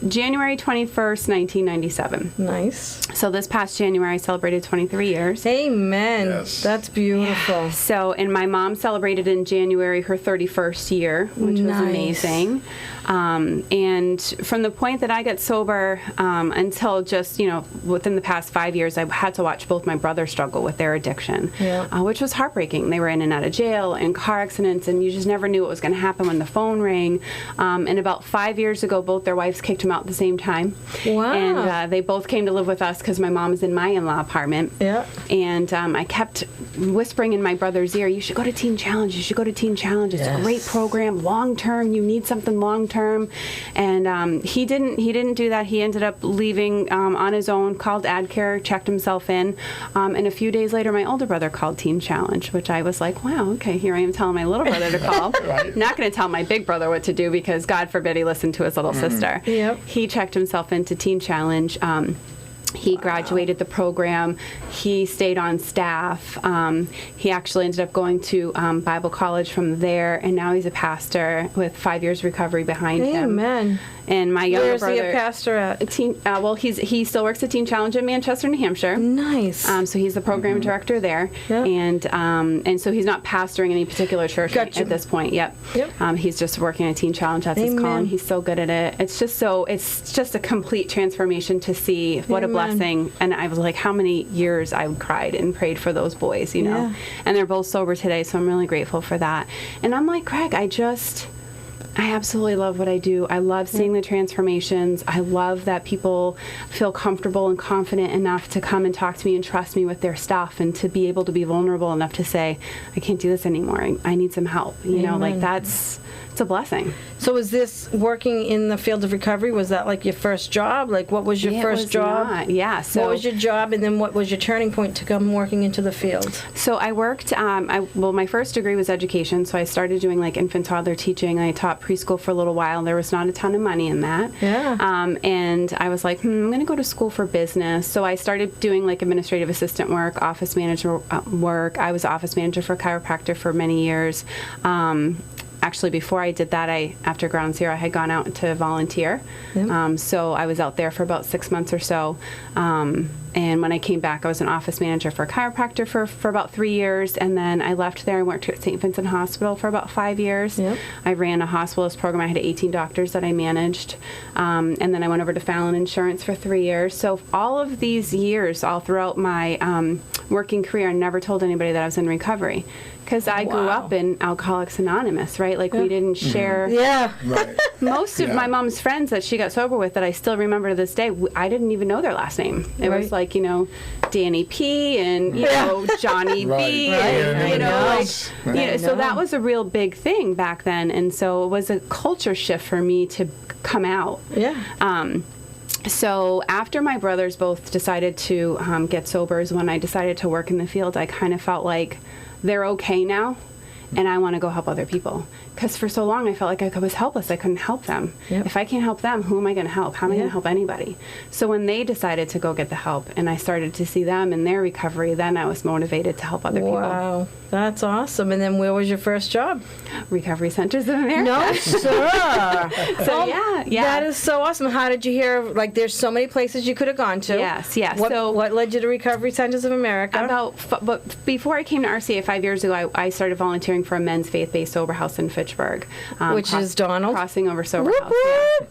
January 21st, 1997. Nice. So this past January, I celebrated 23 years. Amen. Yes. That's beautiful. And my mom celebrated in January her 31st year, which was amazing. And from the point that I got sober until just, within the past 5 years, I had to watch both my brothers struggle with their addiction, which was heartbreaking. They were in and out of jail and car accidents, and you just never knew what was going to happen when the phone rang. And about 5 years ago, both their wives kicked them out at the same time. Wow. And they both came to live with us because my mom is in my in-law apartment. Yeah. And I kept whispering in my brother's ear, you should go to Teen Challenge. You should go to Teen Challenge. It's a great program, long-term. You need something long-term. And he didn't do that. He ended up leaving on his own, called AdCare, checked himself in. And a few days later, my older brother called Teen Challenge, which I was like, wow, okay, here I am telling my little brother to call. Right. Not going to tell my big brother what to do, because God forbid he listened to his little sister. Yep. He checked himself into Teen Challenge. He graduated the program. He stayed on staff. He actually ended up going to Bible college from there, and now he's a pastor with 5 years recovery behind him. Amen. And my younger brother. Where's he a pastor at? Well, he still works at Teen Challenge in Manchester, New Hampshire. Nice. So he's the program director there, and so he's not pastoring any particular church at this point. Yep. He's just working at Teen Challenge. That's his calling. He's so good at it. It's just a complete transformation to see what a blessing. And I was like, how many years I cried and prayed for those boys, and they're both sober today. So I'm really grateful for that. And I'm like, Craig, I absolutely love what I do. I love seeing the transformations. I love that people feel comfortable and confident enough to come and talk to me and trust me with their stuff, and to be able to be vulnerable enough to say, I can't do this anymore. I need some help. It's a blessing. So is this working in the field of recovery? Was that like your first job? Like, what was your first job? Not. Yeah. So what was your job, and then what was your turning point to come working into the field? So I worked, my first degree was education, so I started doing like infant toddler teaching. I taught preschool for a little while. There was not a ton of money in that. Yeah. And I was like, I'm going to go to school for business. So I started doing like administrative assistant work, office manager work. I was office manager for a chiropractor for many years. Actually, before I did that, after Ground Zero, I had gone out to volunteer. Yep. So I was out there for about 6 months or so. And when I came back, I was an office manager for a chiropractor for about 3 years. And then I left there and worked at St. Vincent Hospital for about 5 years. Yep. I ran a hospitalist program. I had 18 doctors that I managed. And then I went over to Fallon Insurance for 3 years. So all of these years, all throughout my working career, I never told anybody that I was in recovery. Because I grew up in Alcoholics Anonymous, right? Like, we didn't share. Yeah. Right. Most of my mom's friends that she got sober with that I still remember to this day, I didn't even know their last name. It was like, Danny P. and, Johnny Right. B. Right. And, so that was a real big thing back then. And so it was a culture shift for me to come out. Yeah. So after my brothers both decided to get sober is when I decided to work in the field. I kind of felt like they're okay now, and I want to go help other people. Because for so long, I felt like I was helpless. I couldn't help them. Yep. If I can't help them, who am I going to help? How am I going to help anybody? So when they decided to go get the help, and I started to see them in their recovery, then I was motivated to help other Wow. That's awesome. And then where was your first job? people. Recovery Centers of America. No, sir. So yeah. That is so awesome. How did you hear? Like, there's so many places you could have gone to. Yes. What led you to Recovery Centers of America? But before I came to RCA 5 years ago, I started volunteering for a men's faith-based sober house in Fitchburg, Which is Donald. Crossing Over Sober Whoop, House.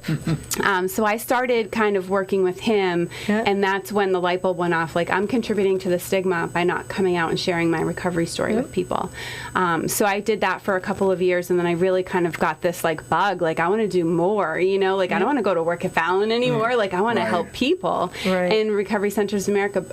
whoop. Yeah. So I started kind of working with him, and that's when the light bulb went off. Like, I'm contributing to the stigma by not coming out and sharing my recovery story with people. So I did that for a couple of years, and then I really kind of got this like bug. Like, I want to do more. Like, I don't want to go to work at Fallon anymore. Like, I want to help people. Right. And Recovery Centers of America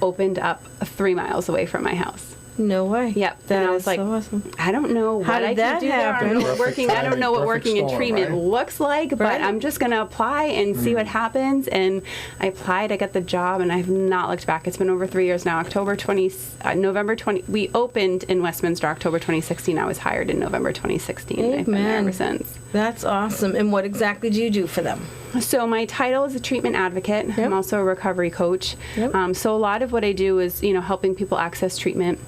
opened up 3 miles away from my house. No way. Yep. That and I is was like, so awesome. I don't know what How did I that can do there. I happen? don't know what working. I don't know what Perfect working in storm, treatment right? looks like, but Right. I'm just going to apply and see what happens. And I applied. I got the job, and I've not looked back. It's been over 3 years now. November 20. We opened in Westminster October 2016. I was hired in November 2016. I've been there Amen. ever since. That's awesome. And what exactly do you do for them? So my title is a treatment advocate. Yep. I'm also a recovery coach. Yep. So a lot of what I do is, helping people access treatment.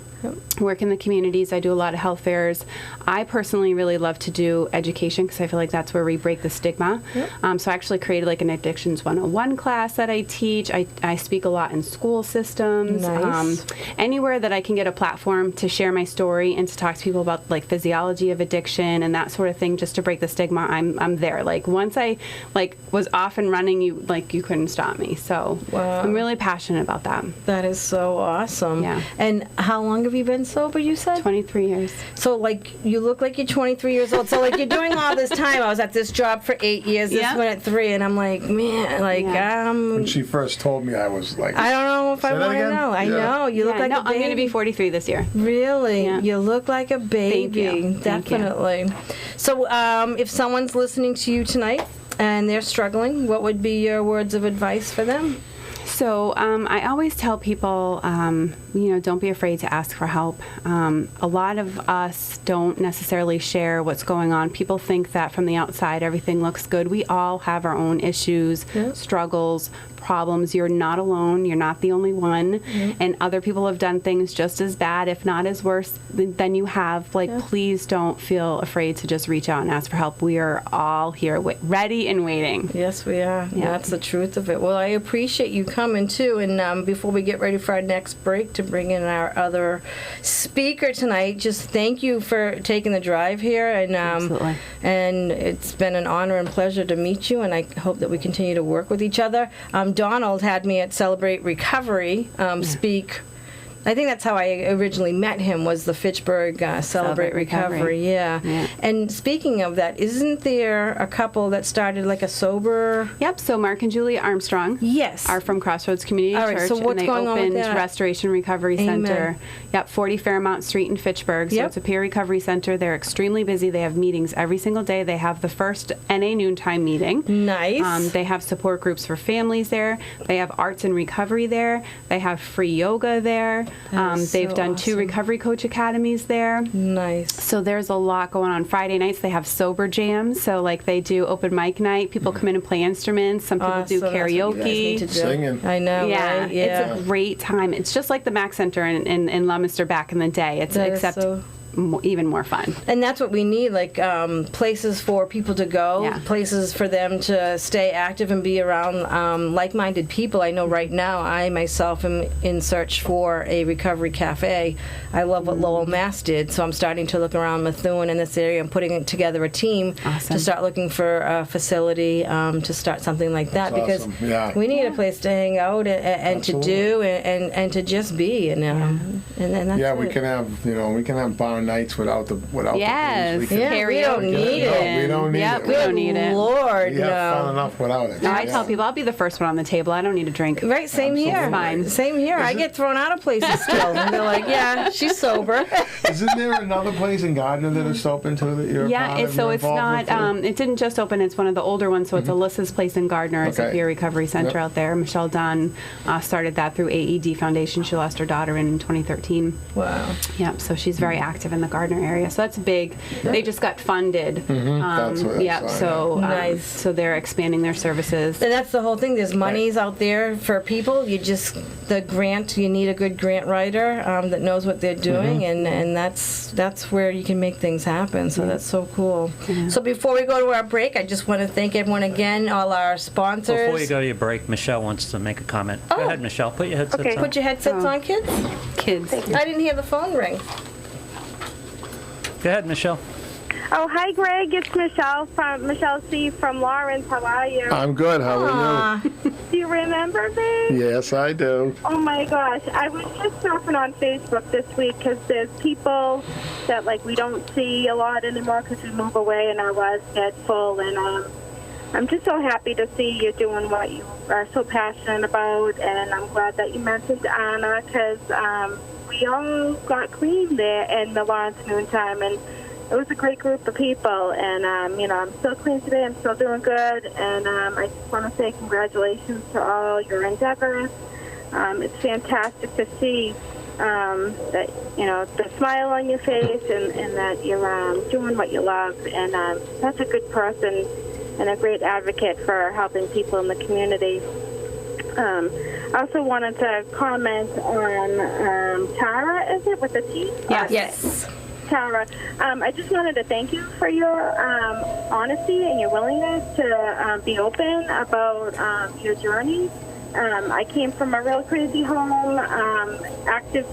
Work in the communities. I do a lot of health fairs. I personally really love to do education because I feel like that's where we break the stigma. So I actually created like an Addictions 101 class that I teach. I speak a lot in school systems. Nice. Anywhere that I can get a platform to share my story and to talk to people about like physiology of addiction and that sort of thing, just to break the stigma. I'm there. Like, once I was off and running, you couldn't stop me. So Wow. I'm really passionate about that. That is so awesome. Yeah. And how long have you been sober, you said? 23 years. So, like, you look like you're 23 years old. So, like, you're doing all this time. I was at this job for 8 years, this Yeah. one at 3, and I'm like, man, like, When she first told me, I was like, I don't know if I Say that want to again? know. I Yeah. know. You look like no, a baby. I'm going to be 43 this year. Really? Yeah. You look like a baby. Thank you. Thank you. Definitely. So, if someone's listening to you tonight and they're struggling, what would be your words of advice for them? So I always tell people, don't be afraid to ask for help. A lot of us don't necessarily share what's going on. People think that from the outside everything looks good. We all have our own issues, struggles, problems. You're not alone. You're not the only one. And other people have done things just as bad, if not as worse, than you have. Please don't feel afraid to just reach out and ask for help. We are all here ready and waiting. Yes, we are. Yeah. That's the truth of it. Well, I appreciate you coming, too. And before we get ready for our next break to bring in our other speaker tonight, just thank you for taking the drive here. And Absolutely. And it's been an honor and pleasure to meet you, and I hope that we continue to work with each other. Donald had me at Celebrate Recovery speak. I think that's how I originally met him, was the Fitchburg Celebrate Recovery. Yeah. And speaking of that, isn't there a couple that started like a sober? Yep. So Mark and Julia Armstrong Yes. are from Crossroads Community All right, Church, so what's and they going on with opened that? Restoration Recovery Amen. Center. Yep, 40 Fairmount Street in Fitchburg. So Yep. it's a peer recovery center. They're extremely busy. They have meetings every single day. They have the first NA noontime meeting. Nice. They have support groups for families there. They have arts and recovery there. They have free yoga there. They've done 2 recovery coach academies there. Nice. So there's a lot going on. Friday nights they have sober jams. So like they do open mic night. People come in and play instruments. Some people do Awesome. That's what you guys need to karaoke. do. Singing. I know, Yeah, right? it's a great time. It's just like the Mac Center in Leominster back in the day. It's That is except so- even more fun. And that's what we need, like places for people to go, Yeah. places for them to stay active and be around like-minded people. I know right now I myself am in search for a recovery cafe. I love what Lowell, Mass did, so I'm starting to look around Methuen in this area and putting together a team Awesome. to start looking for a facility to start something like that, That's because awesome. Yeah. we need a place to hang out and to do and to just be, and then that's Yeah, it. we can have bar nights without the Yes. booze. We Yeah, Karaoke. we don't need it. No, we don't need Yep, it. we don't need it. Lord, We have fun no. enough without it. No, I Yeah. tell people I'll be the first one on the table. I don't need a drink. Right, same here. It's fine. Same here. I get thrown out of places still. And they're like, yeah, she's sober. Isn't there another place in Gardner that is open too that you're Yeah, part of, so you're it's involved not. with too? It didn't just open. It's one of the older ones. So it's Alyssa's Place in Gardner. It's a Okay. peer recovery center Yep. out there. Michelle Dunn started that through AED Foundation. She lost her daughter in 2013. Wow. Yep. So she's very active in the Gardner area. So that's big. They just got funded. That's what I Yep. saw, So Nice. so they're expanding their services. And that's the whole thing. There's monies out there for people. The grant, you need a good grant writer that knows what they're doing, and that's where you can make things happen. So that's so cool. So before we go to our break, I just want to thank everyone again, all our sponsors. Before you go to your break, Michelle wants to make a comment. Go ahead, Michelle. Put your headsets on. Put your headsets on, kids. Kids. I didn't hear the phone ring. Go ahead, Michelle. Oh, hi, Greg. It's Michelle C. from Lawrence. How are you? I'm good. How are Do you remember me? you? Yes, I do. Oh, my gosh. I was just surfing on Facebook this week because there's people that, like, we don't see a lot anymore because we move away and our lives get full. And I'm just so happy to see you doing what you are so passionate about. And I'm glad that you mentioned Anna because we all got clean there in the Lawrence noontime. And it was a great group of people, and I'm still clean today. I'm still doing good, and I just want to say congratulations to all your endeavors. It's fantastic to see that the smile on your face, and that you're doing what you love, and such a good person and a great advocate for helping people in the community. I also wanted to comment on Tara, is it, with the T? Yes. Tara, I just wanted to thank you for your honesty and your willingness to be open about your journey. I came from a real crazy home, active,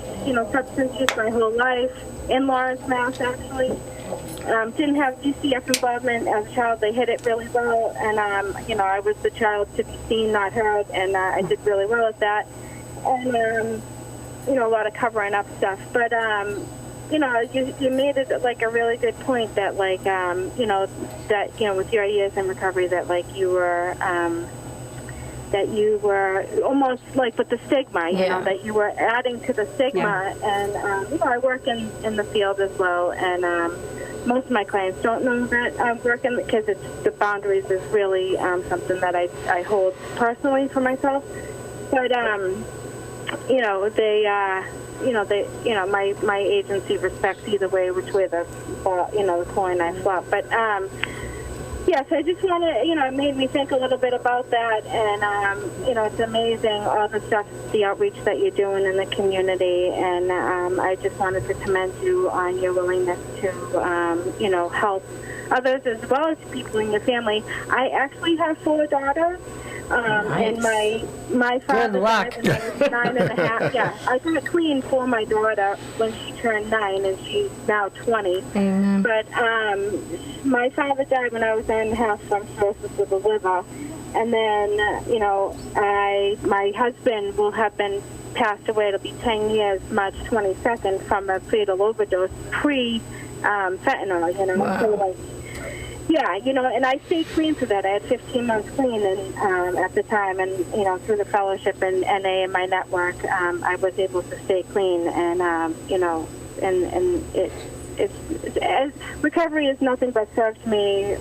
substance use my whole life in Lawrence, Mass. Actually, didn't have GCF involvement as a child. They hit it really well, and I was the child to be seen, not heard, and I did really well at that. And a lot of covering up stuff, but. You made it like a really good point that with your years in recovery that you were almost like with the stigma, that you were adding to the stigma. And I work in the field as well, and most of my clients don't know that I'm working because the boundaries is really something that I hold personally for myself. But my agency respects either way, which way the coin I flop. But yes, I just want to, it made me think a little bit about that, and it's amazing all the stuff, the outreach that you're doing in the community, and I just wanted to commend you on your willingness to, help others as well as people in your family. I actually have 4 daughters. Nice. And my father died when I was 9.5. Yeah, I got clean for my daughter when she turned 9, and she's now 20. Amen. But my father died when I was 9.5 from cirrhosis of the liver, and then my husband will have been passed away. It'll be 10 years, March 22nd, from a fatal overdose pre-fentanyl. Wow. So, yeah, and I stayed clean through that. I had 15 months clean and at the time, and, through the fellowship and NA and my network, I was able to stay clean, and, recovery is nothing but served me,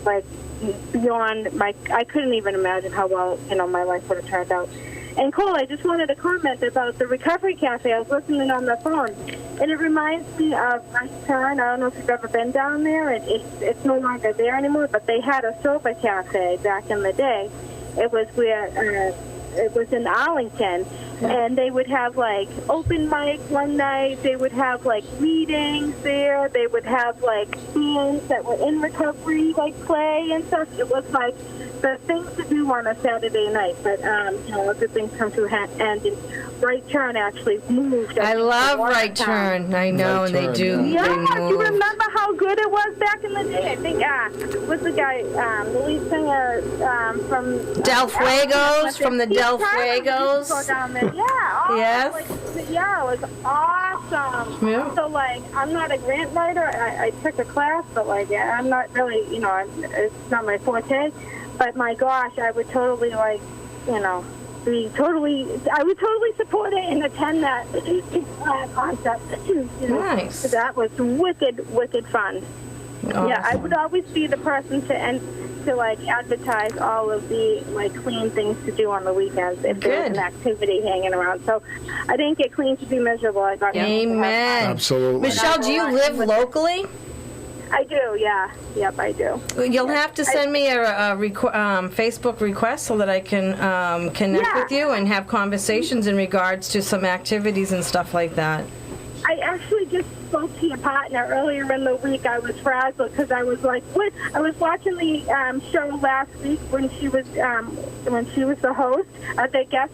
beyond I couldn't even imagine how well, my life would have turned out. And Cole, I just wanted to comment about the Recovery Cafe. I was listening on the phone, and it reminds me of Right Turn. I don't know if you've ever been down there. It's no longer there anymore, but they had a sober cafe back in the day. It was where it was in Arlington, and they would have like open mic one night. They would have like meetings there. They would have like bands that were in recovery, like play and stuff. It was like the thing to do on a Saturday night, but good things come to an end. And Right Turn actually moved. I love Right Turn. I know, and they do. Yeah, they do you move. remember how good it was back in the day? I think, what's the guy, the lead singer from... Del Fuegos, from the Del Fuegos. Go down there. Yeah. Oh, Yes. Yeah, it was awesome. Yeah. So, like, I'm not a grant writer. I took a class, but, like, I'm not really, it's not my forte. But, my gosh, I would totally, like, I would totally support it and attend that concept. Nice. That was wicked fun. Awesome. Yeah, I would always be the person to like advertise all of the like clean things to do on the weekends if there's an activity hanging around. So I didn't get clean to be miserable. I got Amen. Absolutely. Michelle, do you live locally? I do, yeah. Yep, I do. You'll have to send me a Facebook request so that I can connect with you and have conversations in regards to some activities and stuff like that. I actually just spoke to your partner earlier in the week. I was frazzled because I was like, what? I was watching the show last week when she was the host. The guest,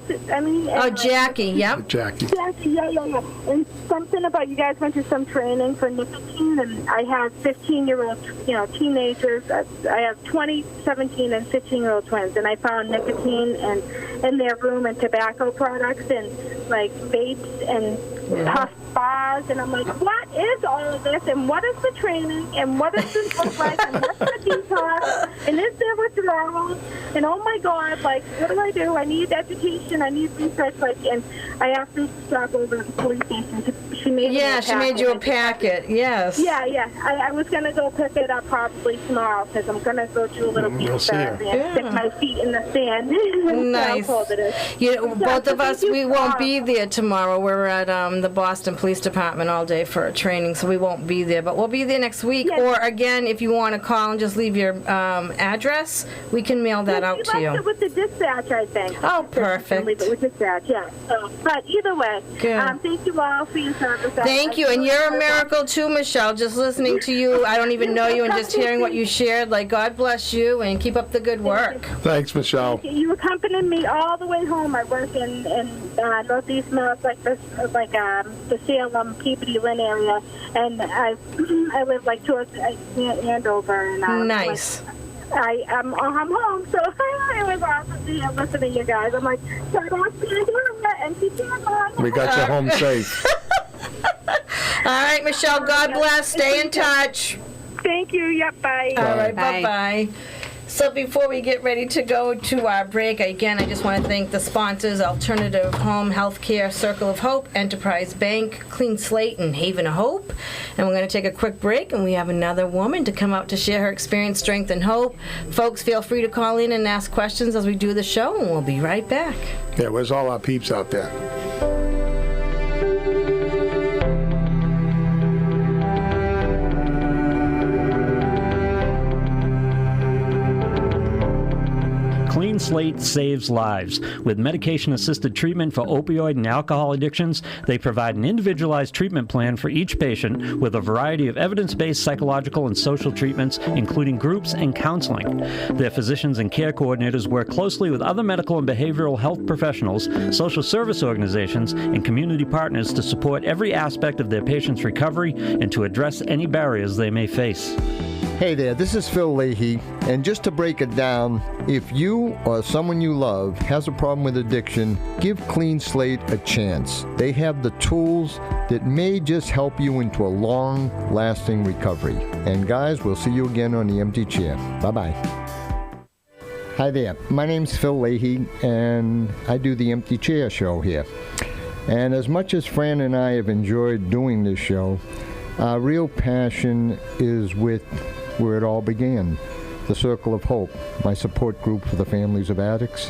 Jackie, yep. Jackie, yeah. And something about you guys went to some training for nicotine, and I have 15-year-old, teenagers. I have 20, 17, and 15-year-old twins, and I found nicotine in their room and tobacco products and like vapes and puff bars, and I'm like, what is all of this, and what is the training, and what does this look like, and what's the detox, and is there withdrawals, and oh my God, like, what do? I need education, I need research, like, and I asked her to stop over at the police station. She made you a packet, yes. Yeah. I was going to go pick it up probably tomorrow because I'm going to go do a little deep dive and stick my feet in the sand. Nice. How cold it is. Both of us, we won't be there tomorrow. We're at the Boston Police Department all day for a training, so we won't be there. But we'll be there next week. Yes. Or, again, if you want to call and just leave your address, we can mail that out to you. She left it with the dispatch, I think. Oh, perfect. Leave it with dispatch, yeah. But either way, Good. Thank you all for your service. Thank you, and you're a miracle too, Michelle. Just listening to you, I don't even know you, and just hearing what you shared, like, God bless you, and keep up the good work. Thanks, Michelle. You accompanied me all the way home. I work in Northeast Mass, the Salem, Peabody, Lynn area, and I live like towards Andover. And, nice. I'm home, so it was awesome to listen to you guys. I'm like, shut off and keep on. We got you home safe. All right, Michelle, God bless. Stay in touch. Thank you. Yep, bye. All right, Bye. bye-bye. So before we get ready to go to our break, again, I just want to thank the sponsors, Alternative Home Healthcare, Circle of Hope, Enterprise Bank, Clean Slate, and Haven of Hope. And we're going to take a quick break, and we have another woman to come out to share her experience, strength, and hope. Folks, feel free to call in and ask questions as we do the show, and we'll be right back. Yeah, where's all our peeps out there? Clean Slate saves lives. With medication-assisted treatment for opioid and alcohol addictions, they provide an individualized treatment plan for each patient with a variety of evidence-based psychological and social treatments, including groups and counseling. Their physicians and care coordinators work closely with other medical and behavioral health professionals, social service organizations, and community partners to support every aspect of their patients' recovery and to address any barriers they may face. Hey there, this is Phil Leahy, and just to break it down, if you or someone you love has a problem with addiction, give Clean Slate a chance. They have the tools that may just help you into a long-lasting recovery. And guys, we'll see you again on The Empty Chair. Bye-bye. Hi there, my name's Phil Leahy, and I do The Empty Chair show here. And as much as Fran and I have enjoyed doing this show, our real passion is with where it all began, the Circle of Hope, my support group for the families of addicts.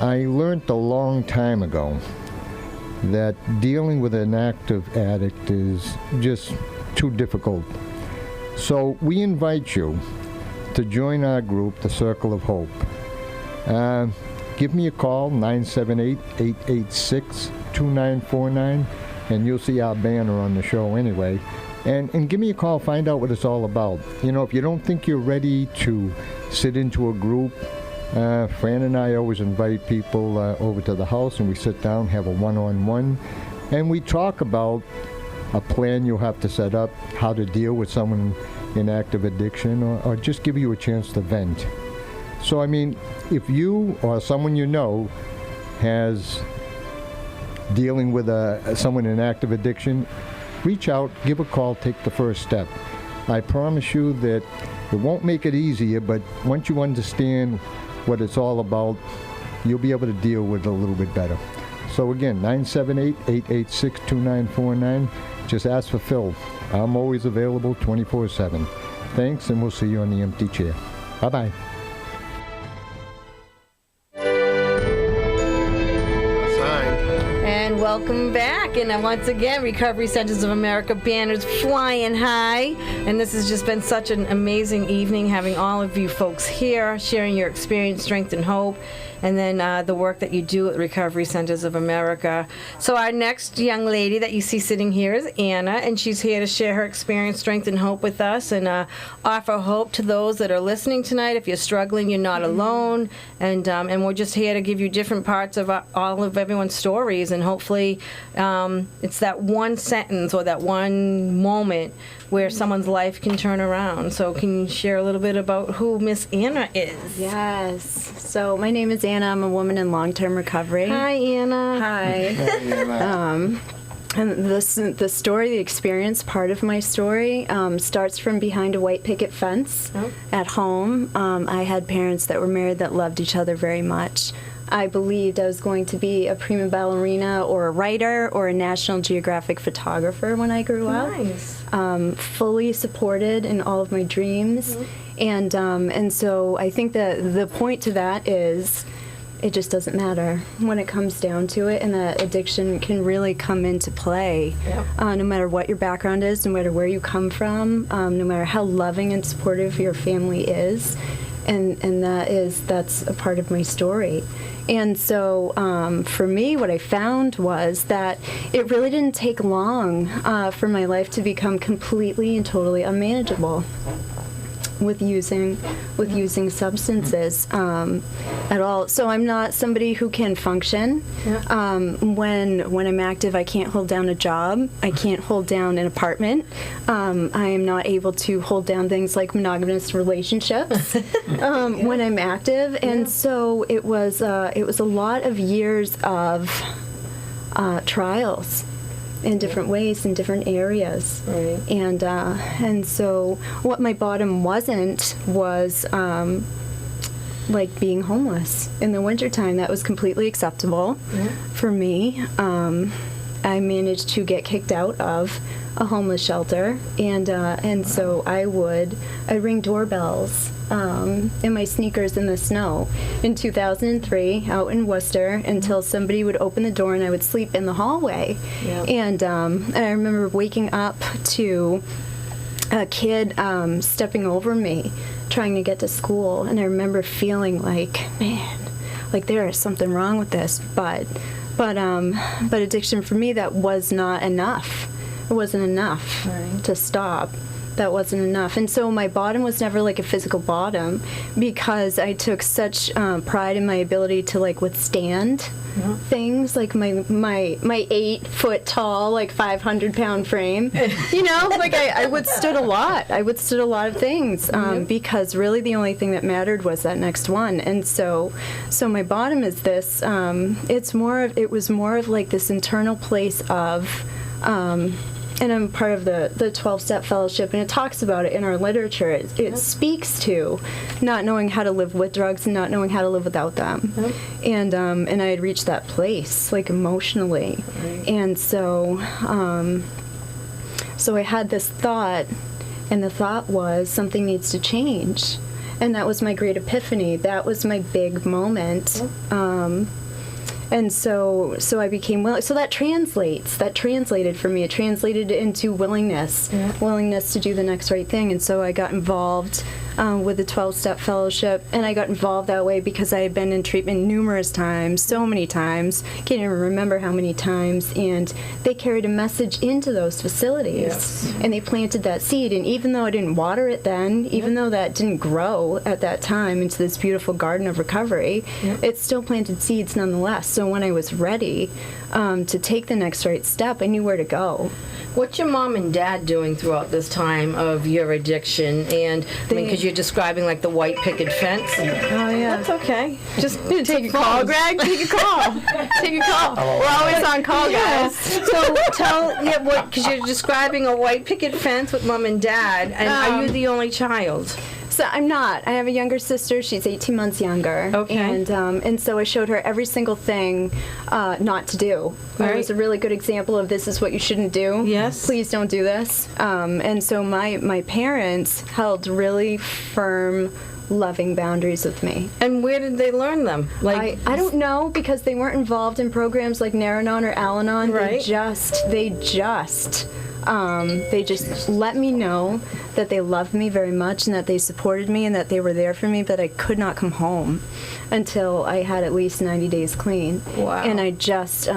I learned a long time ago that dealing with an active addict is just too difficult. So we invite you to join our group, the Circle of Hope. Give me a call, 978-886-2949, and you'll see our banner on the show anyway. And give me a call, find out what it's all about. You know, if you don't think you're ready to sit into a group, Fran and I always invite people over to the house, and we sit down, have a one-on-one, and we talk about a plan you'll have to set up, how to deal with someone in active addiction, or just give you a chance to vent. So, I mean, if you or someone you know has dealing with someone in active addiction, reach out, give a call, take the first step. I promise you that it won't make it easier, but once you understand what it's all about, you'll be able to deal with it a little bit better. So again, 978-886-2949. Just ask for Phil. I'm always available 24/7. Thanks, and we'll see you on the empty chair. Bye-bye. And welcome back. And once again, Recovery Centers of America banners flying high. And this has just been such an amazing evening having all of you folks here, sharing your experience, strength, and hope. And then the work that you do at Recovery Centers of America. So our next young lady that you see sitting here is Anna, and she's here to share her experience, strength, and hope with us, and offer hope to those that are listening tonight. If you're struggling, you're not alone, and we're just here to give you different parts of all of everyone's stories, and hopefully it's that one sentence or that one moment where someone's life can turn around. So can you share a little bit about who Miss Anna is? Yes. So my name is Anna. I'm a woman in long-term recovery. Hi, Anna. Hi. And the story, the experience, part of my story starts from behind a white picket fence at home. I had parents that were married that loved each other very much. I believed I was going to be a prima ballerina or a writer or a National Geographic photographer when I grew up. Nice. Fully supported in all of my dreams. And so I think that the point to that is it just doesn't matter when it comes down to it, and that addiction can really come into play. No matter what your background is, no matter where you come from, no matter how loving and supportive your family is. And that's a part of my story. And so for me, what I found was that it really didn't take long for my life to become completely and totally unmanageable with using substances at all. So I'm not somebody who can function. When I'm active, I can't hold down a job. I can't hold down an apartment. I am not able to hold down things like monogamous relationships when I'm active. And so it was a lot of years of trials in different ways, in different areas. Right. And so what my bottom wasn't was like being homeless in the wintertime. That was completely acceptable for me. I managed to get kicked out of a homeless shelter, and so I'd ring doorbells in my sneakers in the snow in 2003 out in Worcester until somebody would open the door and I would sleep in the hallway. And I remember waking up to a kid stepping over me trying to get to school, and I remember feeling like, man, like there is something wrong with this, but addiction for me, that was not enough. It wasn't enough to stop. That wasn't enough. And so my bottom was never like a physical bottom, because I took such pride in my ability to like withstand things, like my 8 foot tall, like 500 pound frame. You know, like I withstood a lot. I withstood a lot of things because really the only thing that mattered was that next one. And so my bottom is this. It was more of like this internal place of. And I'm part of the 12-step fellowship, and it talks about it in our literature. It speaks to not knowing how to live with drugs and not knowing how to live without them. And I had reached that place, like emotionally. And so I had this thought, and the thought was something needs to change. And that was my great epiphany. That was my big moment. And so I became willing. So that translated for me. It translated into willingness to do the next right thing. And so I got involved with the 12-step fellowship, and I got involved that way because I had been in treatment numerous times, so many times, can't even remember how many times, and they carried a message into those facilities, and they planted that seed. And even though I didn't water it then, even though that didn't grow at that time into this beautiful garden of recovery, it still planted seeds nonetheless. So when I was ready to take the next right step, I knew where to go. What's your mom and dad doing throughout this time of your addiction? And I mean, because you're describing like the white picket fence. Oh yeah, that's okay. Just take a call, Greg. Take a call. Take a call. We're always on call, guys. So tell what, because you're describing a white picket fence with mom and dad, and are you the only child? So I'm not. I have a younger sister. She's 18 months younger. Okay. And so I showed her every single thing not to do. Right. It was a really good example of this is what you shouldn't do. Yes. Please don't do this. And so my parents held really firm, loving boundaries with me. And where did they learn them? Like I don't know, because they weren't involved in programs like Naranon or Al-Anon. Right. They just let me know that they loved me very much and that they supported me and that they were there for me, but I could not come home until I had at least 90 days clean. Wow. And I just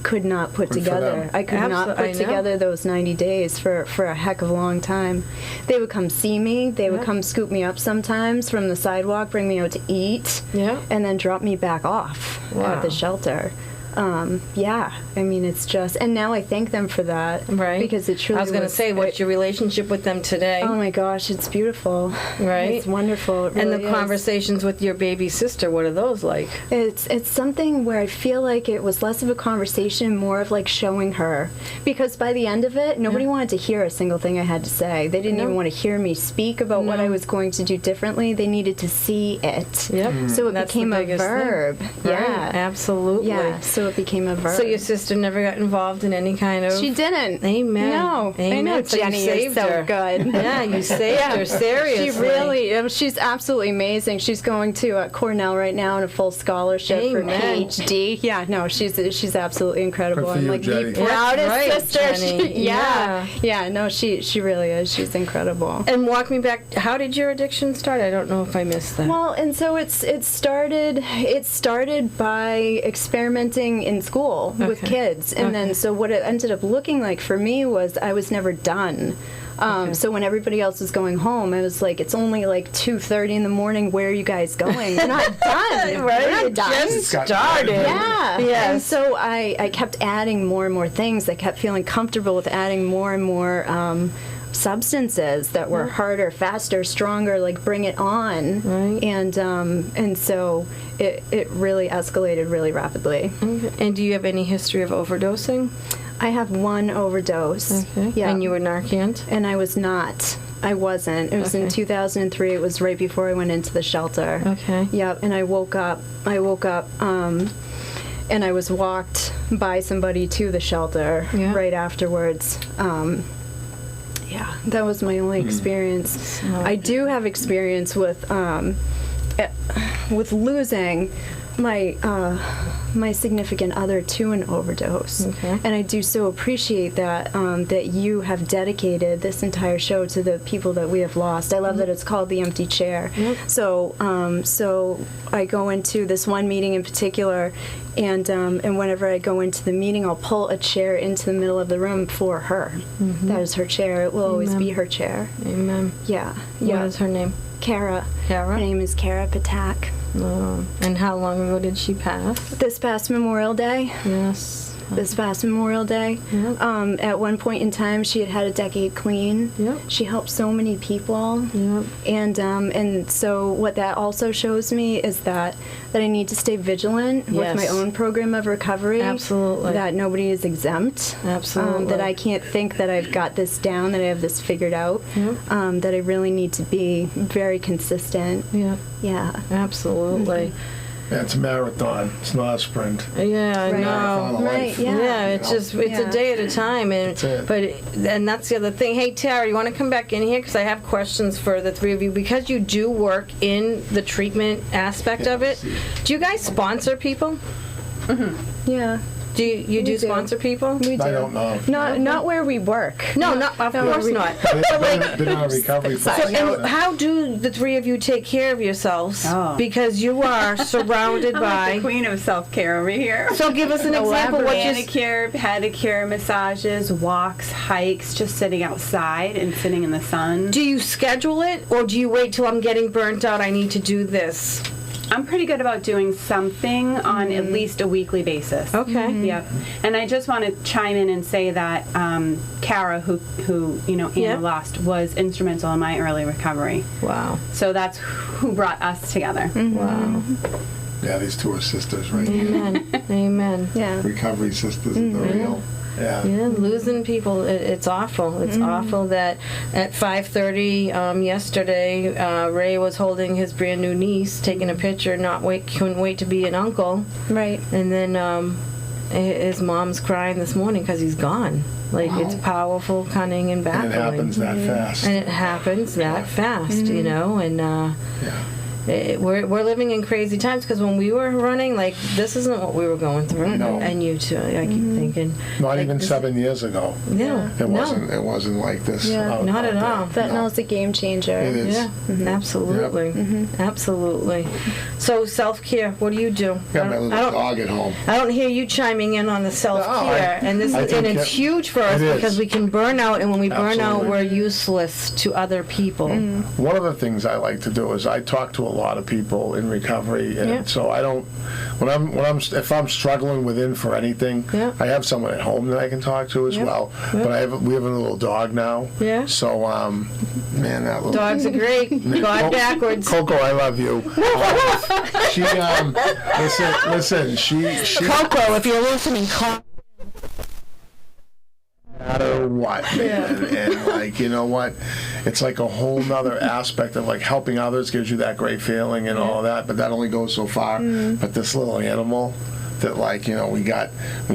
could not put together. I could not put together those 90 days for a heck of a long time. They would come see me. They would come scoop me up sometimes from the sidewalk, bring me out to eat, and then drop me back off at the shelter. I mean, it's just, and now I thank them for that. Right. Because it truly I was going to say, what's your relationship with them today? Oh my gosh, it's beautiful. Right. It's wonderful. It and really the is. conversations with your baby sister, what are those like? It's something where I feel like it was less of a conversation, more of like showing her. Because by the end of it, nobody wanted to hear a single thing I had to say. They didn't even want to hear me speak about what I was going to do differently. They needed to see it. Yep. So it That's became the a biggest verb. thing. Yeah. Right. Absolutely. Yeah. So it became a verb. So your sister never got involved in any kind of... She didn't. Amen. No. Amen. I know, So Jenny, you you're saved so her. good. Yeah, you saved her, seriously. She really, she's absolutely amazing. She's going to Cornell right now on a full scholarship for Amen. PhD. Yeah, no, she's absolutely incredible. Good for I'm you, like Jenny. the proudest That's right, sister. Jenny. Yeah, no, she really is. She's incredible. And walk me back, how did your addiction start? I don't know if I missed that. Well, and so it started by experimenting in school with kids, and then so what it ended up looking like for me was I was never done. So when everybody else was going home, I was like, it's only like 2:30 in the morning. Where are you guys going? We're not done. Right? We're not done. Just started. Yeah. Yes. And so I kept adding more and more things. I kept feeling comfortable with adding more and more substances that were harder, faster, stronger, like bring it on. Right. And so it really escalated really rapidly. Okay. And do you have any history of overdosing? I have one overdose. Okay. Yeah. And you were Narcan? And I was not. I wasn't. It was in 2003. It was right before I went into the shelter. Okay. Yep. And I woke up, and I was walked by somebody to the shelter right afterwards. Yeah, that was my only experience. I do have experience with losing my significant other to an overdose, and I do so appreciate that that you have dedicated this entire show to the people that we have lost. I love that it's called The Empty Chair. So I go into this one meeting in particular, and whenever I go into the meeting, I'll pull a chair into the middle of the room for her. That is her chair. It will always be her chair. Amen. Yeah. What is her name? Kara. Kara? Her name is Kara Patak. Oh. And how long ago did she pass? This past Memorial Day. Yes. This past Memorial Day. Yep. At one point in time, she had a decade clean. Yep. She helped so many people. Yep. And so what that also shows me is that I need to stay vigilant with my own program of recovery. Absolutely. That nobody is exempt. Absolutely. That I can't think that I've got this down, that I have this figured out. Yep. That I really need to be very consistent. Yeah. Yeah. Absolutely. Yeah, it's a marathon. It's not a sprint. Yeah, I Right. Marathon know. of Right, life. yeah. Yeah, it's just it's a day at a time, and That's it. and that's the other thing. Hey, Tara, you want to come back in here because I have questions for the three of you because you do work in the treatment aspect of it. Do you guys sponsor people? Yeah. Do you do do. sponsor people? We do. I don't know. Not where we work. No, not of course not. But like, Been on a recovery for so, 6 and years. how do the three of you take care of yourselves? Oh. Because you are surrounded I'm like the by. queen of self-care over here. So give us an example. What you Manicure, pedicure, massages, walks, hikes, just sitting outside and sitting in the sun. do you schedule it, or do you wait till I'm getting burnt out? I need to do this. I'm pretty good about doing something on at least a weekly basis. Okay. Yep. And I just want to chime in and say that Kara, who Anna Yep. lost, was instrumental in my early recovery. Wow. So that's who brought us together. Wow. Yeah, these two are sisters right here. Amen. Amen. Yeah. Recovery sisters, they're real. Yeah. Yeah, losing people, it's awful. It's awful that at 5:30 yesterday, Ray was holding his brand new niece, taking a picture, couldn't wait to be an uncle. Right. And then his mom's crying this morning because he's gone. Like, it's powerful, cunning, and And baffling. it happens that fast. And it happens that fast, you know, and Yeah. we're living in crazy times because when we were running, like, this isn't what we were going through. No. And you too, I keep thinking. Not like, even this- 7 years ago. No, It no. wasn't. It wasn't like this. Yeah, out- not out at there. all. Fentanyl's a game changer. It is. Yeah, absolutely, absolutely. So self-care, what do you do? Got my I little don't- dog at home. I don't hear you chiming in on the self-care, and this I is, and think it's it- huge for us it is. because we can burn out, and when we burn out, Absolutely. we're useless to other people. One of the things I like to do is I talk to a lot of people in recovery, and Yeah. so I don't. If I'm struggling within for anything, Yeah. I have someone at home that I can talk to as Yeah. well. Yeah. But we have a little dog now. Yeah. So man, that little Dogs are great. God backwards. Coco, I love you. She listen. She Coco, if you're listening, call. no matter what, man. And like, you know what? It's like a whole nother aspect of like helping others gives you that great feeling and all that, but that only goes so far. But this little animal that, like, you know, we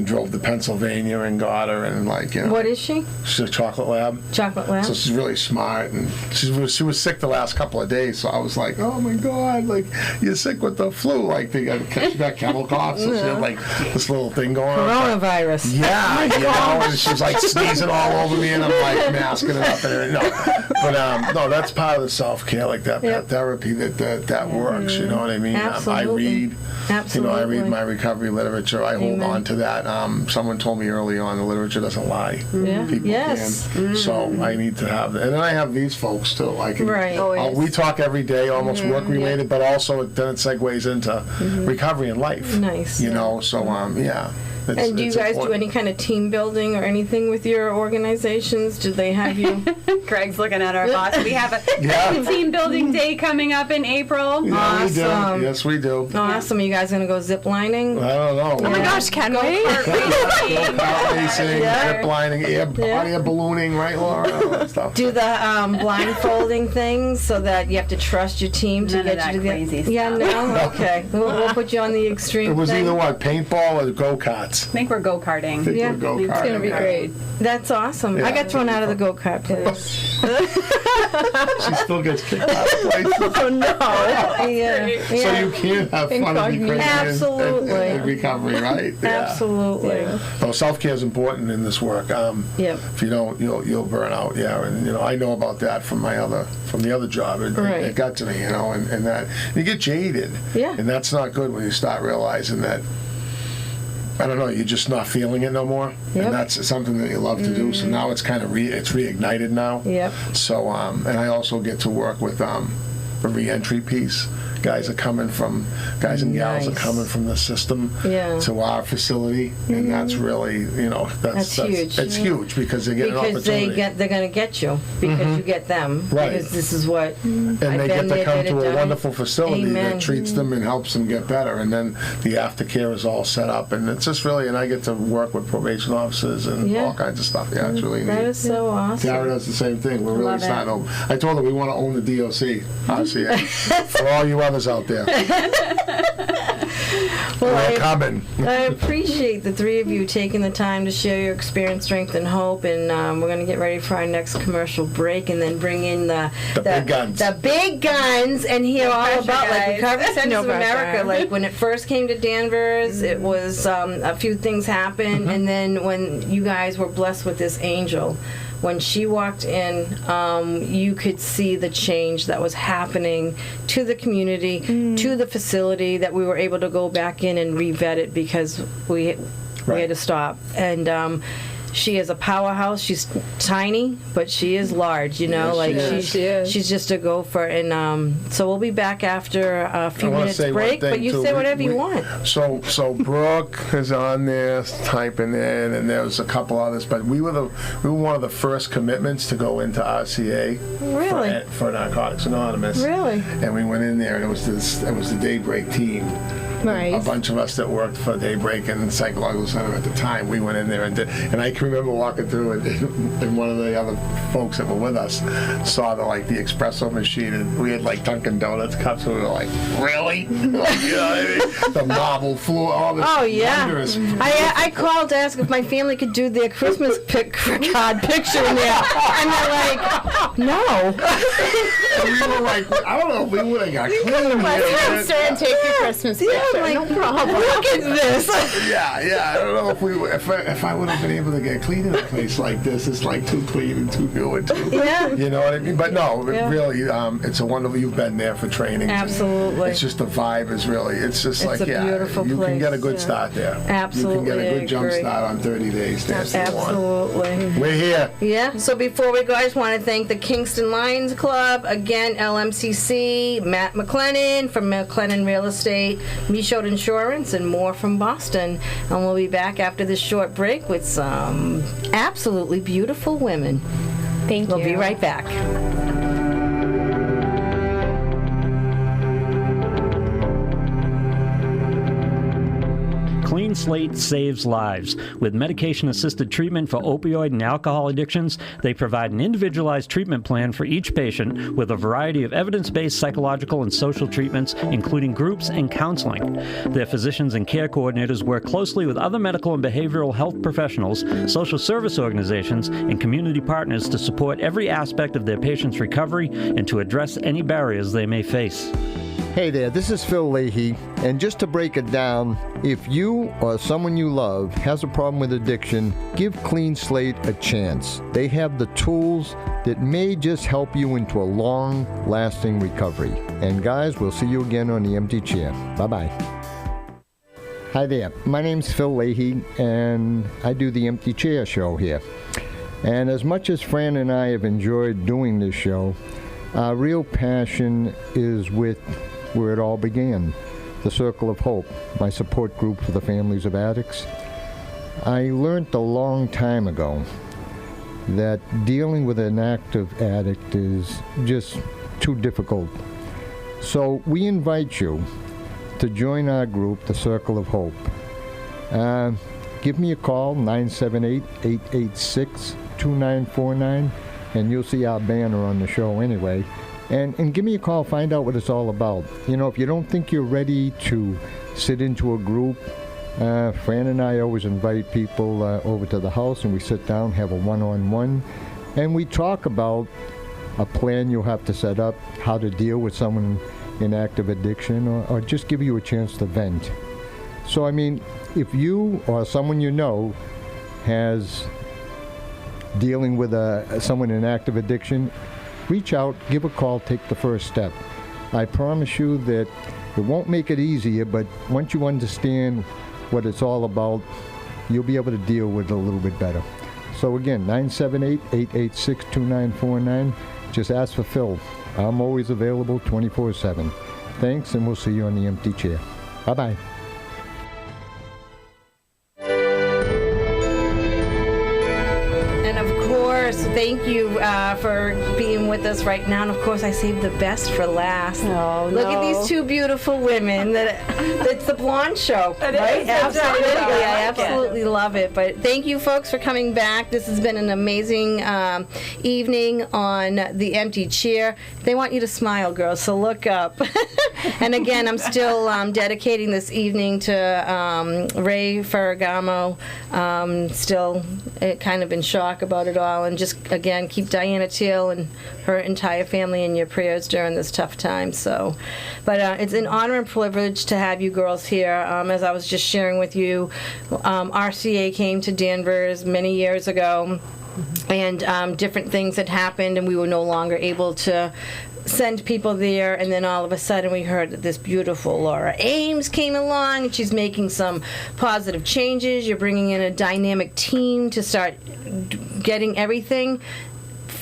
drove to Pennsylvania and got her, and like, you know, What is she? she's a chocolate lab. Chocolate lab. So she's really smart, and she was sick the last couple of days. So I was like, oh my god, like, you're sick with the flu. Like, she got kennel cough, so she had like this little thing going on. Coronavirus. Yeah, you know, and she's like sneezing all over me, and I'm like masking it up and everything. No, but no, that's part of the self-care, like that Yep. therapy that works. You know what I mean? I Absolutely. read. Absolutely. You know, I read my recovery literature. I hold Amen. on to that. Someone told me early on, the literature doesn't lie. Yeah. People Yes. can. So I need to have that. And then I have these folks too. I can, Right. Always. we talk every day, almost work related, but also then it segues into recovery and life. Nice. You know, so yeah. And do you guys do any kind of team building or anything with your organizations? Do they have you? Greg's looking at our boss. We have a Yeah. team building day coming up in April. Yeah, we do. Awesome. Yes, we do. Awesome. You guys gonna go zip lining? I don't know. Oh my gosh, can we? Go-kart racing, Yeah. zip lining, hot air ballooning, right, Laura? All that stuff. Do the blindfolding things so that you have to trust your team to None of get that you to crazy the. Yeah, no. Okay. We'll put you on the extreme. It was thing. either what, paintball or go-karts. I think we're go-karting. I think Yeah. we're go-karting. It's gonna be great. That's awesome. Yeah. I got thrown out of the go kart place. She still gets kicked out of place. Oh no! Yeah. So you can't have fun and be crazy Absolutely. in recovery, right? Yeah. Absolutely. So self-care is important in this work. Yep. If you don't, you'll burn out. Yeah, and you know I know about that from the other job. Right. It got to me, you know, and that you get jaded. Yeah. And that's not good when you start realizing that. I don't know, you're just not feeling it no more, Yep. and that's something that you love to do. So now it's kind of it's reignited now. Yep. So and I also get to work with the reentry piece. Guys and gals are Nice. coming from the system Yeah. to our facility, and that's really, That's huge. It's huge because they get an Because opportunity. they're going to get you because you get them. Right. Because this is what. And they get to come to a wonderful facility Amen. that treats them and helps them get better. And then the aftercare is all set up. And it's just really, and I get to work with probation officers and Yeah. all kinds of stuff. Yeah, it's really That neat. is so awesome. Tara does the same thing. We're really Love it. starting to, I told her we want to own the DOC, RCA. For all you other others out there. Well, We're coming. I appreciate the three of you taking the time to share your experience, strength, and hope. And we're going to get ready for our next commercial break, and then bring in the big guns. The big guns, and hear all pressure, about like guys. Recovery Centers No of pressure. America. Like when it first came to Danvers, it was a few things happened, and then when you guys were blessed with this angel. When she walked in, you could see the change that was happening to the community, to the facility, that we were able to go back in and re-vet it because we had to stop. And she is a powerhouse. She's tiny, but she is large, you know. Yes, she is. She's just a gopher. And so we'll be back after a few I wanna minutes say one break, thing, but you too. say whatever you We- want. So Brooke is on there typing in, and there was a couple others, but we were one of the first commitments to go into RCA Really? for Narcotics Anonymous. Really? And we went in there, and it was the Daybreak team. Right. A bunch of us that worked for Daybreak and Psychological Center at the time, we went in there and did. And I can remember walking through it, and one of the other folks that were with us saw the espresso machine, and we had like Dunkin' Donuts cups, and we were like, really? You know what I mean? The marble floor, all this wondrous. I called to ask if my family could do their Christmas card picture in there, and they're like, no. And we were like, I don't know if we would have got clean. Let's answer and take your Christmas picture. Like, no problem. Look at this. Yeah. I don't know if I would have been able to get clean in a place like this. It's like too clean and too new and too. Yeah. You know what I mean? But no, Yeah. really, it's a wonderful. You've been there for training. Absolutely. It's just the vibe is really. It's just It's a beautiful you can get a place, good yeah. start there. Absolutely, You can get a I good jump agree. start on 30 days. That's Absolutely. We're here. Yeah, so before we go, I just want to thank the Kingston Lions Club, again, LMCC, Matt McLennan from McLennan Real Estate, Michaud Insurance, and more from Boston. And we'll be back after this short break with some absolutely beautiful women. Thank you. We'll be right back. Clean Slate saves lives. With medication-assisted treatment for opioid and alcohol addictions, they provide an individualized treatment plan for each patient with a variety of evidence-based psychological and social treatments, including groups and counseling. Their physicians and care coordinators work closely with other medical and behavioral health professionals, social service organizations, and community partners to support every aspect of their patients' recovery and to address any barriers they may face. Hey there, this is Phil Leahy, and just to break it down, if you or someone you love has a problem with addiction, give Clean Slate a chance. They have the tools that may just help you into a long-lasting recovery. And guys, we'll see you again on the empty chair. Bye-bye. Hi there, my name's Phil Leahy, and I do the Empty Chair show here. And as much as Fran and I have enjoyed doing this show, our real passion is with where it all began, the Circle of Hope, my support group for the families of addicts. I learned a long time ago that dealing with an active addict is just too difficult. So we invite you to join our group, the Circle of Hope. Give me a call, 978-886-2949, and you'll see our banner on the show anyway. And give me a call, find out what it's all about. You know, if you don't think you're ready to sit into a group, Fran and I always invite people over to the house, and we sit down, have a one-on-one, and we talk about a plan you'll have to set up, how to deal with someone in active addiction, or just give you a chance to vent. So, I mean, if you or someone you know has dealing with someone in active addiction, reach out, give a call, take the first step. I promise you that it won't make it easier, but once you understand what it's all about, you'll be able to deal with it a little bit better. So again, 978-886-2949. Just ask for Phil. I'm always available 24/7. Thanks, and we'll see you on the empty chair. Bye-bye. And of course, thank you for being with us right now. And of course, I saved the best for last. Oh, Look at no. these two beautiful women. It's the blonde show, right? is. Absolutely. I like it. absolutely love it. But thank you, folks, for coming back. This has been an amazing evening on The Empty Chair. They want you to smile, girls, so look up. And again, I'm still dedicating this evening to Ray Ferragamo. Still kind of in shock about it all. And just, again, keep Diana Teal and her entire family in your prayers during this tough time. So, but it's an honor and privilege to have you girls here. As I was just sharing with you, RCA came to Danvers many years ago, and different things had happened, and we were no longer able to send people there. And then all of a sudden we heard that this beautiful Laura Ames came along, and she's making some positive changes. You're bringing in a dynamic team to start getting everything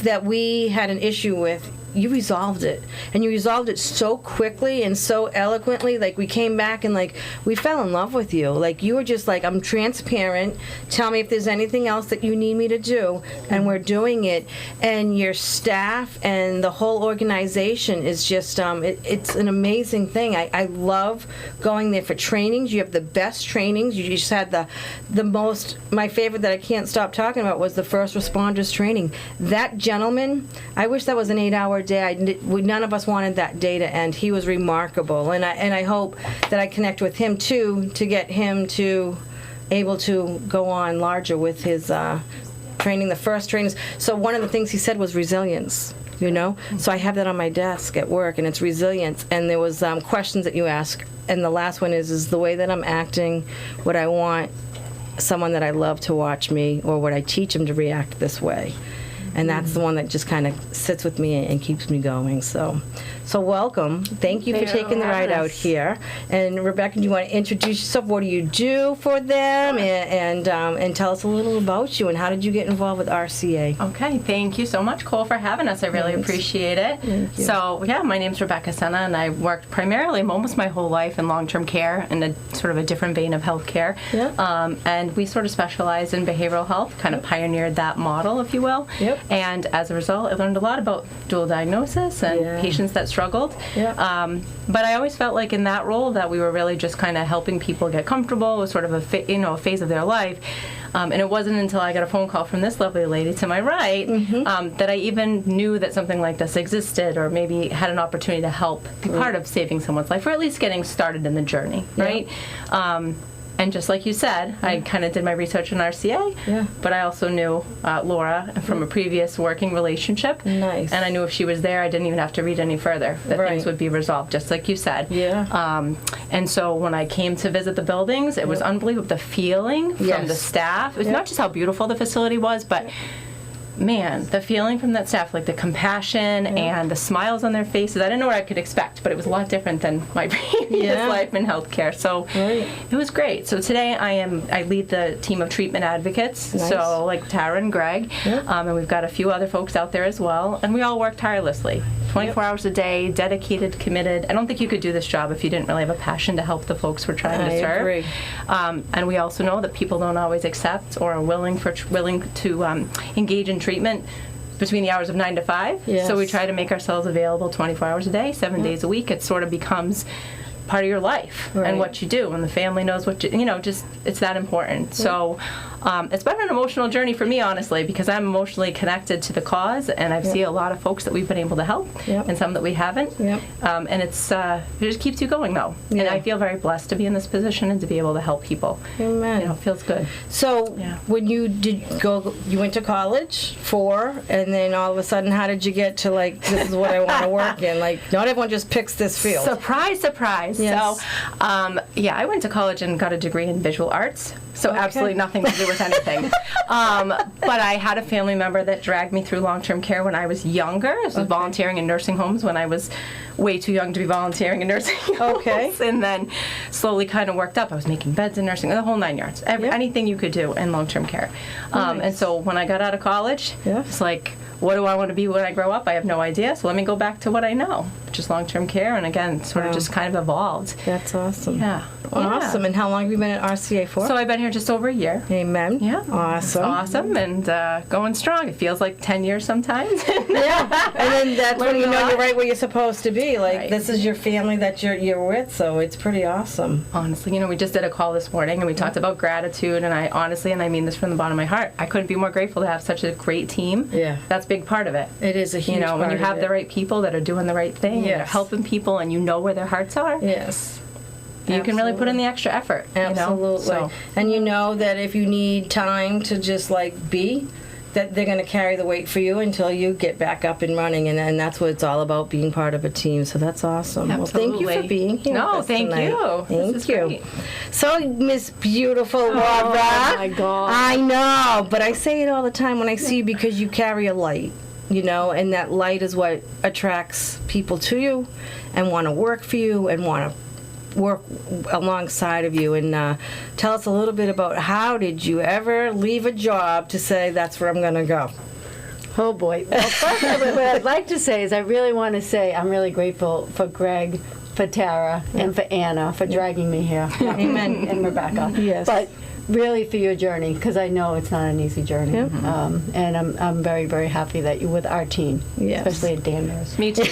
that we had an issue with. You resolved it, and you resolved it so quickly and so eloquently. Like, we came back and like we fell in love with you. Like, you were just like, I'm transparent, tell me if there's anything else that you need me to do, and we're doing it. And your staff and the whole organization is just it's an amazing thing. I love going there for trainings. You have the best trainings. You just had the most, my favorite that I can't stop talking about was the first responders training. That gentleman, I wish that was an 8-hour day. None of us wanted that day to end. He was remarkable, and I hope that I connect with him too, to get him to able to go on larger with his training, the first trainings. So one of the things he said was resilience. You know, so I have that on my desk at work, and it's resilience. And there was questions that you ask, and the last one is the way that I'm acting, would I want someone that I love to watch me, or would I teach him to react this way? And that's the one that just kind of sits with me and keeps me going. So welcome. Thank you for taking the ride out here. And Rebecca, do you want to introduce yourself? What do you do for them? And tell us a little about you, and how did you get involved with RCA? Okay, thank you so much, Cole, for having us. I really appreciate it. Thank you. So, yeah, my name's Rebecca Senna, and I worked primarily almost my whole life in long-term care, in a sort of a different vein of healthcare. Yeah. And we sort of specialize in behavioral health, kind of pioneered that model, if you will. Yep. And as a result, I learned a lot about dual diagnosis and patients that struggled. Yeah. But I always felt like in that role that we were really just kind of helping people get comfortable with sort of a phase of their life. And it wasn't until I got a phone call from this lovely lady to my right that I even knew that something like this existed, or maybe had an opportunity to help be part of saving someone's life, or at least getting started in the journey, right? And just like you said, I kind of did my research in RCA, but I also knew Laura from a previous working relationship. Nice. And I knew if she was there, I didn't even have to read any further, that things would be resolved, just like you said. Yeah. And so when I came to visit the buildings, it was unbelievable. The feeling from the staff, it was not just how beautiful the facility was, but man, the feeling from that staff, like the compassion and the smiles on their faces. I didn't know what I could expect, but it was a lot different than my previous life in healthcare. So it was great. So today I lead the team of treatment advocates. Nice. So like Tara and Greg, and we've got a few other folks out there as well. And we all work tirelessly, 24 hours a day, dedicated, committed. I don't think you could do this job if you didn't really have a passion to help the folks we're trying to serve. Agree. And we also know that people don't always accept or are willing to engage in treatment between the hours of 9 to 5. Yes. So we try to make ourselves available 24 hours a day, 7 days a week. It sort of becomes part of your life and what you do, and the family knows what just it's that important. So it's been an emotional journey for me, honestly, because I'm emotionally connected to the cause, and I see a lot of folks that we've been able to help and some that we haven't. And it just keeps you going, though. And I feel very blessed to be in this position and to be able to help people. Amen. It feels good. So when you you went to college and then all of a sudden, how did you get to like, this is what I want to work in? Like, not everyone just picks this field. Surprise, surprise. Yes. So, I went to college and got a degree in visual arts. So absolutely nothing to do with anything. But I had a family member that dragged me through long-term care when I was younger. I was volunteering in nursing homes when I was way too young to be volunteering in nursing homes. And then slowly kind of worked up. I was making beds in nursing, the whole 9 yards. Anything you could do in long-term care. And so when I got out of college, it's like, what do I want to be when I grow up? I have no idea. So let me go back to what I know, which is long-term care. And again, sort of just kind of evolved. That's awesome. Yeah. Awesome. And how long have you been at RCA for? So I've been here just over a year. Amen. Yeah. Awesome. It's awesome and going strong. It feels like 10 years sometimes. Yeah. And then that's when you know you're right where you're supposed to be. Like, Right. this is your family that you're with, so it's pretty awesome. Honestly, we just did a call this morning and we talked about gratitude, and I honestly, and I mean this from the bottom of my heart, I couldn't be more grateful to have such a great team. Yeah. That's a big part of it. It is a huge part when you have of the it. right people that are doing the right thing, and they're Yes. helping people, and you know where their hearts are, Yes. you can really put in the extra effort. Absolutely. So, And you know that if you need time to just like be, that they're going to carry the weight for you until you get back up and running, and that's what it's all about, being part of a team. So that's awesome. Well, thank you for Absolutely. being here. No, with us thank tonight. you. This Thank is you. great. So, Miss Beautiful Laura. Oh my God. I know, but I say it all the time when I see you because you carry a light, and that light is what attracts people to you and want to work for you and want to work alongside of you. And tell us a little bit about how did you ever leave a job to say that's where I'm going to go? Oh boy. Well, first, what I'd like to say is I really want to say I'm really grateful for Greg, for Tara, and for Anna for dragging me here. Amen. And Rebecca. Yes. But really for your journey, because I know it's not an easy journey. Yep. And I'm very, very happy that you're with our team, Yes. especially at Danvers. Me too.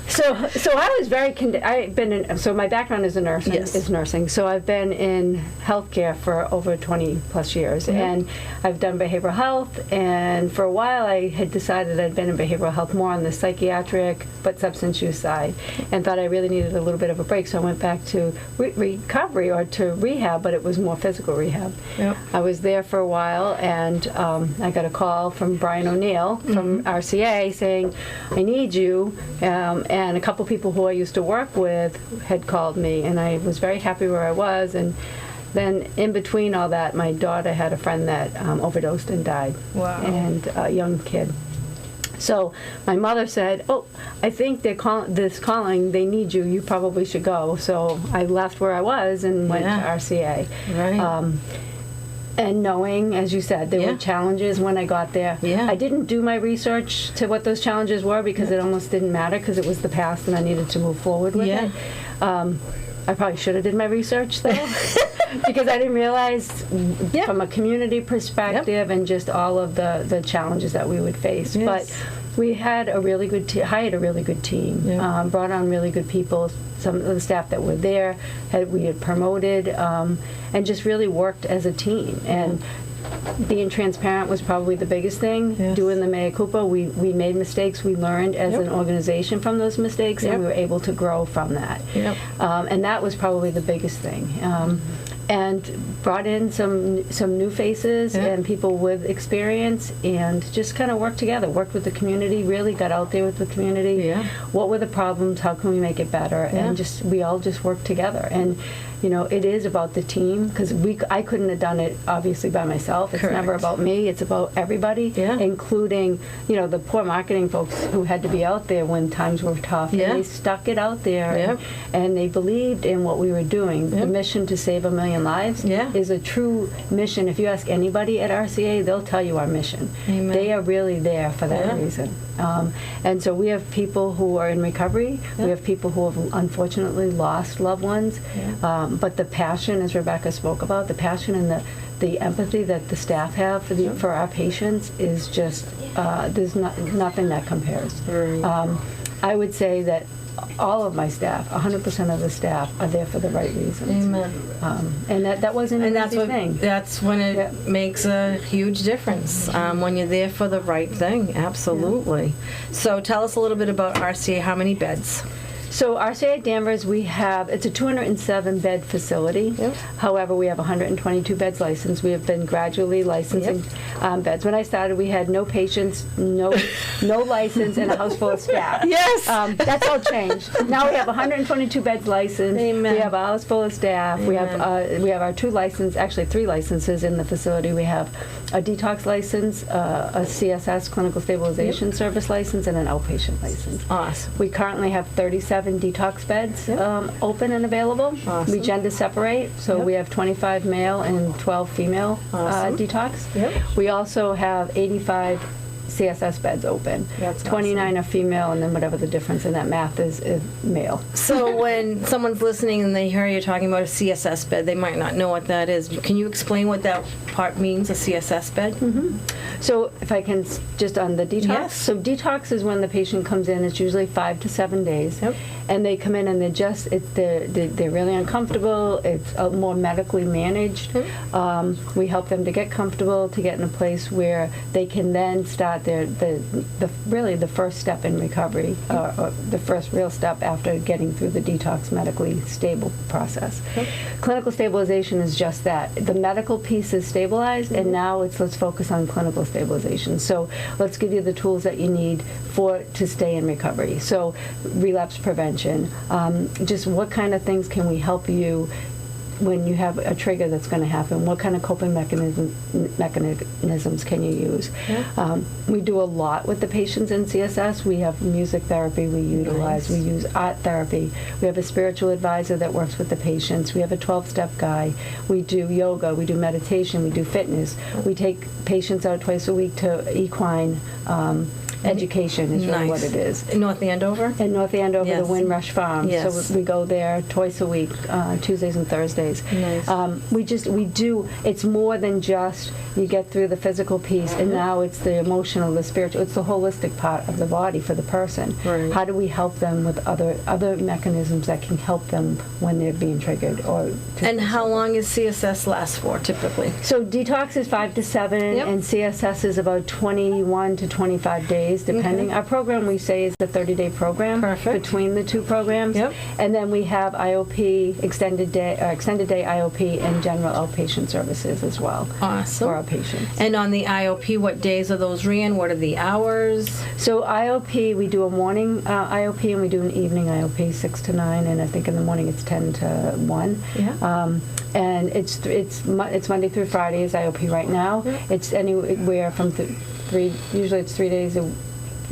So I was I've been in, so my background is nursing. Yes. Is nursing. So I've been in healthcare for over 20 plus years, and I've done behavioral health. And for a while, I had decided I'd been in behavioral health more on the psychiatric but substance use side, and thought I really needed a little bit of a break. So I went back to recovery or to rehab, but it was more physical rehab. Yep. I was there for a while, and I got a call from Brian O'Neill from RCA saying, "I need you." And a couple people who I used to work with had called me, and I was very happy where I was. And then in between all that, my daughter had a friend that overdosed and died. Wow. And a young kid. So my mother said, "Oh, I think they're calling. They need you. You probably should go." So I left where I was and went to RCA. Right. And knowing, as you said, there were challenges when I got there. Yeah. I didn't do my research to what those challenges were because it almost didn't matter because it was the past and I needed to move forward with it. I probably should have did my research though because I didn't realize from a community perspective and just all of the challenges that we would face. Yes. But we had a really good hired a really good team, brought on really good people. Some of the staff that were there we had promoted, and just really worked as a team. And being transparent was probably the biggest thing. Yes. Doing the mea culpa, we made mistakes. We learned as an organization from those mistakes, and we were able to grow from that. Yep. And that was probably the biggest thing. And brought in some new faces and people with experience, and just kind of worked together. Worked with the community. Really got out there with the community. Yeah. What were the problems? How can we make it better? And we all just worked together. And it is about the team because I couldn't have done it obviously by myself. It's never about me. It's about everybody, including the poor marketing folks who had to be out there when times were tough. And they stuck it out there, and they believed in what we were doing. The mission to save 1 million lives is a true mission. If you ask anybody at RCA, they'll tell you our mission. Amen. They are really there for that reason. And so we have people who are in recovery. We have people who have unfortunately lost loved ones. But the passion, as Rebecca spoke about, the passion and the empathy that the staff have for our patients is just, there's nothing that compares. I would say that all of my staff, 100% of the staff, are there for the right reasons. Amen. And that wasn't an easy thing. That's when it makes a huge difference, when you're there for the right thing. Absolutely. So tell us a little bit about RCA. How many beds? So RCA at Danvers, it's a 207-bed facility. However, we have 122 beds licensed. We have been gradually licensing beds. When I started, we had no patients, no license, and a house full of staff. Yes. That's all changed. Now we have 122 beds licensed. Amen. We have a house full of staff. Amen. We have our 2 licenses, actually 3 licenses in the facility. We have a detox license, a CSS, Clinical Stabilization Service license, and an outpatient license. Awesome. We currently have 37 7 detox beds open and available. Awesome. We gender separate, so we have 25 male and 12 female detox. Yep. We also have 85 CSS beds open. That's 29 are female, and then whatever the difference in that math is male. So when someone's listening and they hear you talking about a CSS bed, they might not know what that is. Can you explain what that part means, a CSS bed? Mm-hmm. So if I can, just on the detox. Yes. So detox is when the patient comes in. It's usually 5 to 7 days. Yep. And they come in and they're really uncomfortable. It's more medically managed. Mm-hmm. We help them to get comfortable, to get in a place where they can then start really the first step in recovery, or the first real step after getting through the detox medically stable process. Mm-hmm. Clinical stabilization is just that. The medical piece is stabilized, and now let's focus on clinical stabilization. So let's give you the tools that you need to stay in recovery. So relapse prevention, just what kind of things can we help you when you have a trigger that's going to happen? What kind of coping mechanisms can you use? Yeah. We do a lot with the patients in CSS. We have music therapy we utilize. Nice. We use art therapy. We have a spiritual advisor that works with the patients. We have a 12-step guy. We do yoga. We do meditation. We do fitness. We take patients out twice a week to equine education is really what it is. In North Andover? In North Andover, Yes. the Windrush Farm. Yes. So we go there twice a week, Tuesdays and Thursdays. Nice. We do, it's more than just you get through the physical piece, and now it's the emotional, the spiritual, it's the holistic part of the body for the person. Right. How do we help them with other mechanisms that can help them when they're being triggered? And how long is CSS last for, typically? So detox is 5 to 7, and CSS is about 21 to 25 days, depending. Our program, we say, is a 30-day program. Perfect. Between the two programs. Yep. And then we have IOP, extended day IOP, and general outpatient services as well. Awesome. For our patients. And on the IOP, what days are those ran? What are the hours? So IOP, we do a morning IOP, and we do an evening IOP, 6 to 9, and I think in the morning it's 10 to 1. Yeah. And it's Monday through Friday is IOP right now. It's anywhere from 3, usually it's 3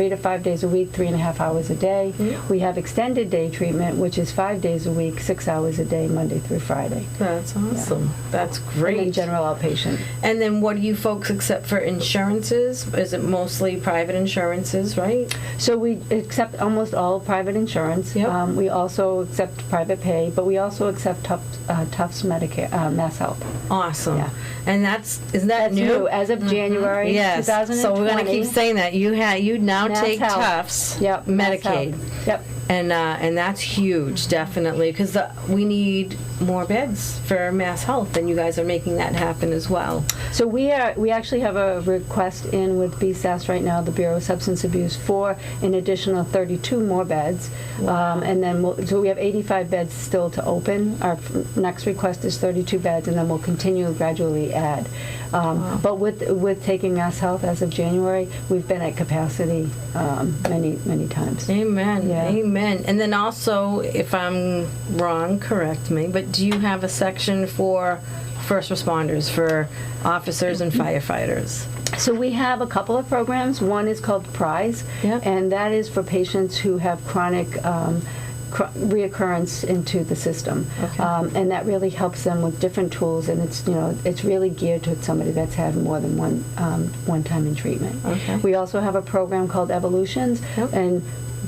to 5 days a week, 3.5 hours a day. We have extended day treatment, which is 5 days a week, 6 hours a day, Monday through Friday. That's awesome. That's great. And then general outpatient. And then what do you folks accept for insurances? Is it mostly private insurances, right? So we accept almost all private insurance. Yep. We also accept private pay, but we also accept Tufts Medicare, Mass Health. Awesome. Yeah. And is that That's new as of January 2020. So we're going to keep saying that. You now Mass take Health. Tufts Yep, Mass Medicaid. Health. Yep. And that's huge, definitely, because we need more beds for Mass Health, and you guys are making that happen as well. So we actually have a request in with BSAS right now, the Bureau of Substance Abuse, for an additional 32 more beds. And then so we have 85 beds still to open. Our next request is 32 beds, and then we'll continue to gradually add. But with taking Mass Health as of January, we've been at capacity many times. Amen. Yeah. Amen. And then also, if I'm wrong, correct me, but do you have a section for first responders, for officers and firefighters? So we have a couple of programs. One is called PRIZE, and that is for patients who have chronic reoccurrence into the system, and that really helps them with different tools, and it's really geared to somebody that's had more than one time in treatment. We also have a program called Evolutions, and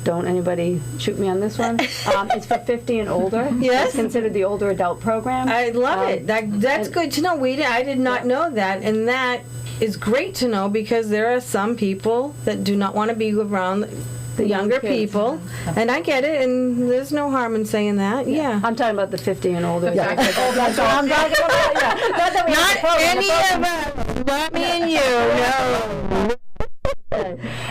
don't anybody shoot me on this one. It's for 50 and older. Yes. It's considered the older adult program. I love it. That's good to know. I did not know that, and that is great to know, because there are some people that do not want to be around the younger people, and I get it, and there's no harm in saying that. Yeah. I'm talking about the 50 and older. That's all I'm talking about. Not any of us. Not me and you. No.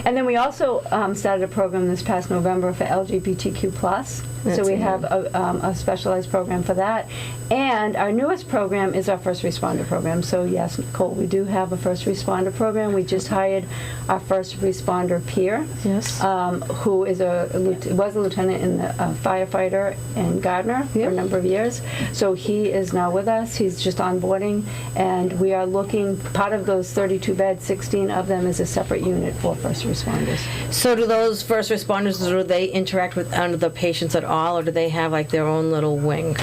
And then we also started a program this past November for LGBTQ+. So we have a specialized program for that. And our newest program is our first responder program. So yes, Nicole, we do have a first responder program. We just hired our first responder peer, who was a lieutenant in the firefighter in Gardner for a number of years. So he is now with us. He's just onboarding, and we are looking, part of those 32 beds, 16 of them is a separate unit. unit for first responders. So do those first responders, do they interact with the patients at all, or do they have like their own little wing?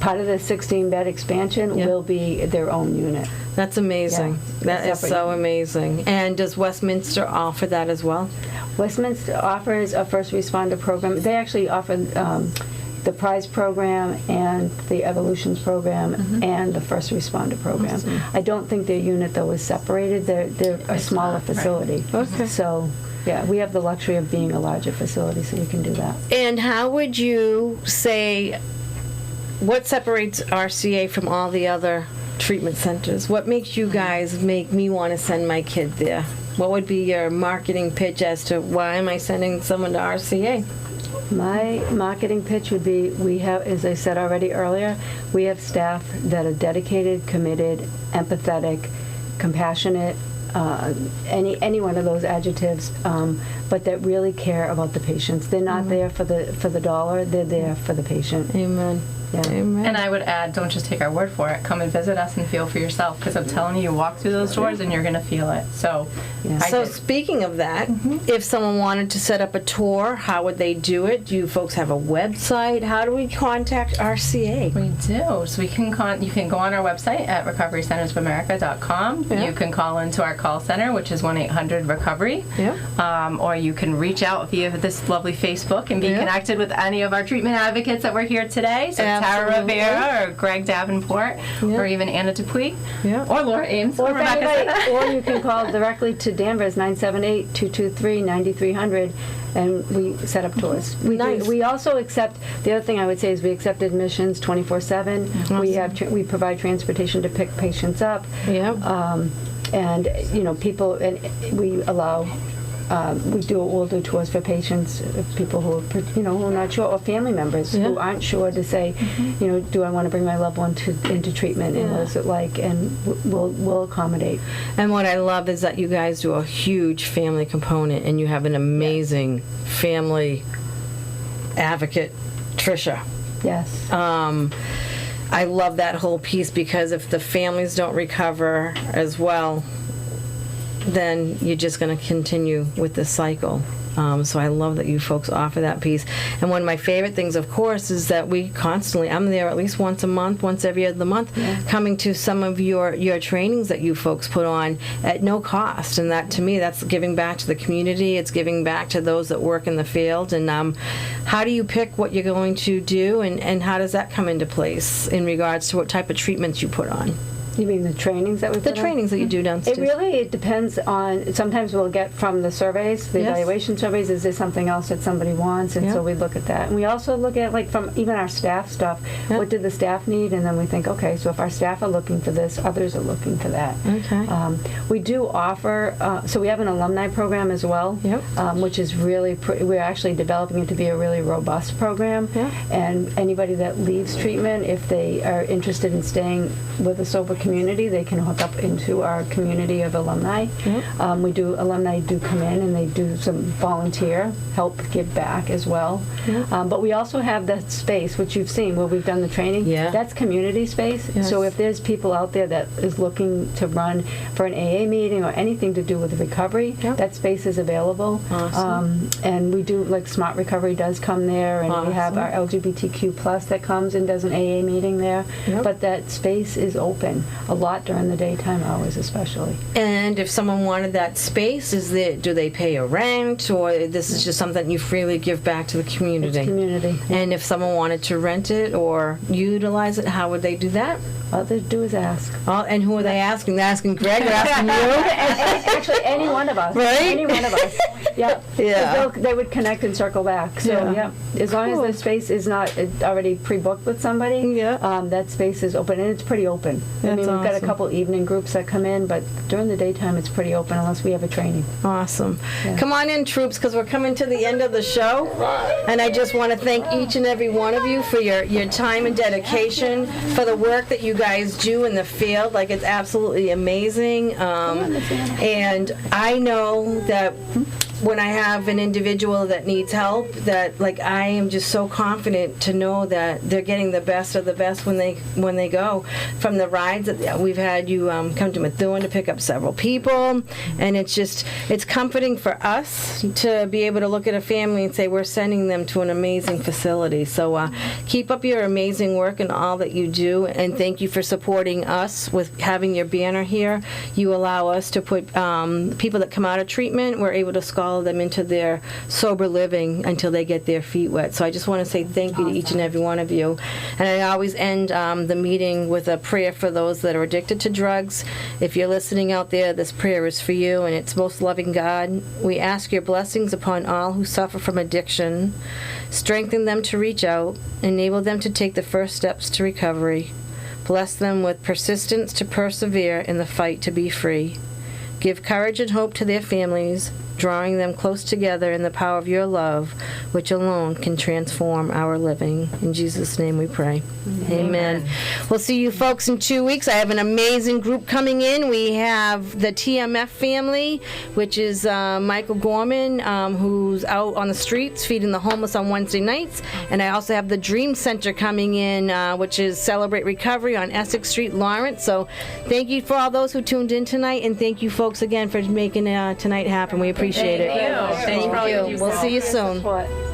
Part of the 16-bed expansion will be their own unit. That's amazing. Yeah, That is so amazing. And does Westminster offer that as well? Westminster offers a first responder program. They actually offer the PRIZE program and the Evolutions program and the first responder program. Awesome. I don't think their unit, though, is separated. They're a smaller facility. Okay. So, yeah, we have the luxury of being a larger facility, so we can do that. And how would you say, what separates RCA from all the other treatment centers? What makes you guys make me want to send my kid there? What would be your marketing pitch as to why am I sending someone to RCA? My marketing pitch would be, we have, as I said already earlier, we have staff that are dedicated, committed, empathetic, compassionate, any one of those adjectives, but that really care about the patients. They're not there for the dollar, they're there for the patient. Amen. Yeah. Amen. And I would add, don't just take our word for it. Come and visit us and feel for yourself, because I'm telling you, you walk through those doors and you're going to feel it. So, Yeah. So speaking of that, if someone wanted to set up a tour, how would they do it? Do you folks have a website? How do we contact RCA? we do. So you can go on our website at recoverycentersofamerica.com. Yeah. You can call into our call center, which is 1-800-RECOVERY. Yeah. Or you can reach out via this lovely Facebook and be connected with any of our treatment advocates that were here today. So Tara Absolutely. Rivera or Greg Davenport or even Anna Dupuy or Laura Ames or Or, Rebecca Sena. or you can call directly to Danvers, 978-223-9300, and we set up tours. We also accept, the other thing I would say is we accept admissions 24/7. We provide transportation to pick patients up. And people, and we allow, we'll do tours for patients, people who are not sure, or family members who aren't sure to say, do I want to bring my loved one into treatment, and what is it like, and we'll accommodate. And what I love is that you guys do a huge family component, and you have an amazing family advocate, Tricia. Yes. I love that whole piece, because if the families don't recover as well, then you're just going to continue with the cycle. So I love that you folks offer that piece. And one of my favorite things, of course, is that I'm there at least once a month, once every other month, coming to some of your trainings that you folks put on at no cost. And that, to me, that's giving back to the community. It's giving back to those that work in the field. And how do you pick what you're going to do, and how does that come into place in regards to what type of treatments you put on? You mean the trainings that we put on? The trainings that you do downstairs. It depends on, sometimes we'll get from the surveys, the evaluation surveys, is there something else that somebody wants, and so we look at that. And we also look at, like, from even our staff stuff, what did the staff need, and then we think, okay, so if our staff are looking for this, others are looking for that. Okay. We do offer, so we have an alumni program as well, which is really, we're actually developing it to be a really robust program, and anybody that leaves treatment, if they are interested in staying with a sober community, they can hook up into our community of alumni. Alumni do come in and they do some volunteer help, give back as well. But we also have that space, which you've seen where we've done the training. That's community space. So if there's people out there that is looking to run for an AA meeting or anything to do with recovery, that space is available. Awesome. And we do, like, Smart Recovery does come there, and we have our LGBTQ plus that comes and does an AA meeting there. But that space is open a lot during the daytime hours, especially. And if someone wanted that space, do they pay a rent, or this is just something you freely give back to the community? It's community. And if someone wanted to rent it or utilize it, how would they do that? All they do is ask. And who are they asking? They're asking Greg or asking you? Actually, any one of us. Right? Any one of us. They would connect and circle back. So, as long as the space is not already pre-booked with somebody, that space is open, and it's pretty open. We've got a couple evening groups that come in, but during the daytime it's pretty open unless we have a training. Awesome. Come on in, troops, because we're coming to the end of the show. And I just want to thank each and every one of you for your time and dedication, for the work that you guys do in the field. Like, it's absolutely amazing. And I know that when I have an individual that needs help, that like I am just so confident to know that they're getting the best of the best when they go. From the rides that we've had, you come to Methuen to pick up several people, and it's comforting for us to be able to look at a family and say we're sending them to an amazing facility. So keep up your amazing work and all that you do, and thank you for supporting us with having your banner here. You allow us to put people that come out of treatment, we're able to scholar them into their sober living until they get their feet wet. So I just want to say thank you to each and every one of you. And I always end the meeting with a prayer for those that are addicted to drugs. If you're listening out there, this prayer is for you, and it's most loving God. We ask your blessings upon all who suffer from addiction. Strengthen them to reach out. Enable them to take the first steps to recovery. Bless them with persistence to persevere in the fight to be free. Give courage and hope to their families, drawing them close together in the power of your love, which alone can transform our living. In Jesus' name we pray. Amen. We'll see you folks in 2 weeks. I have an amazing group coming in. We have the TMF family, which is Michael Gorman, who's out on the streets feeding the homeless on Wednesday nights. And I also have the Dream Center coming in, which is Celebrate Recovery on Essex Street, Lawrence. So thank you for all those who tuned in tonight, and thank you folks again for making tonight happen. We appreciate it. Thank you. Thank you. We'll see you soon.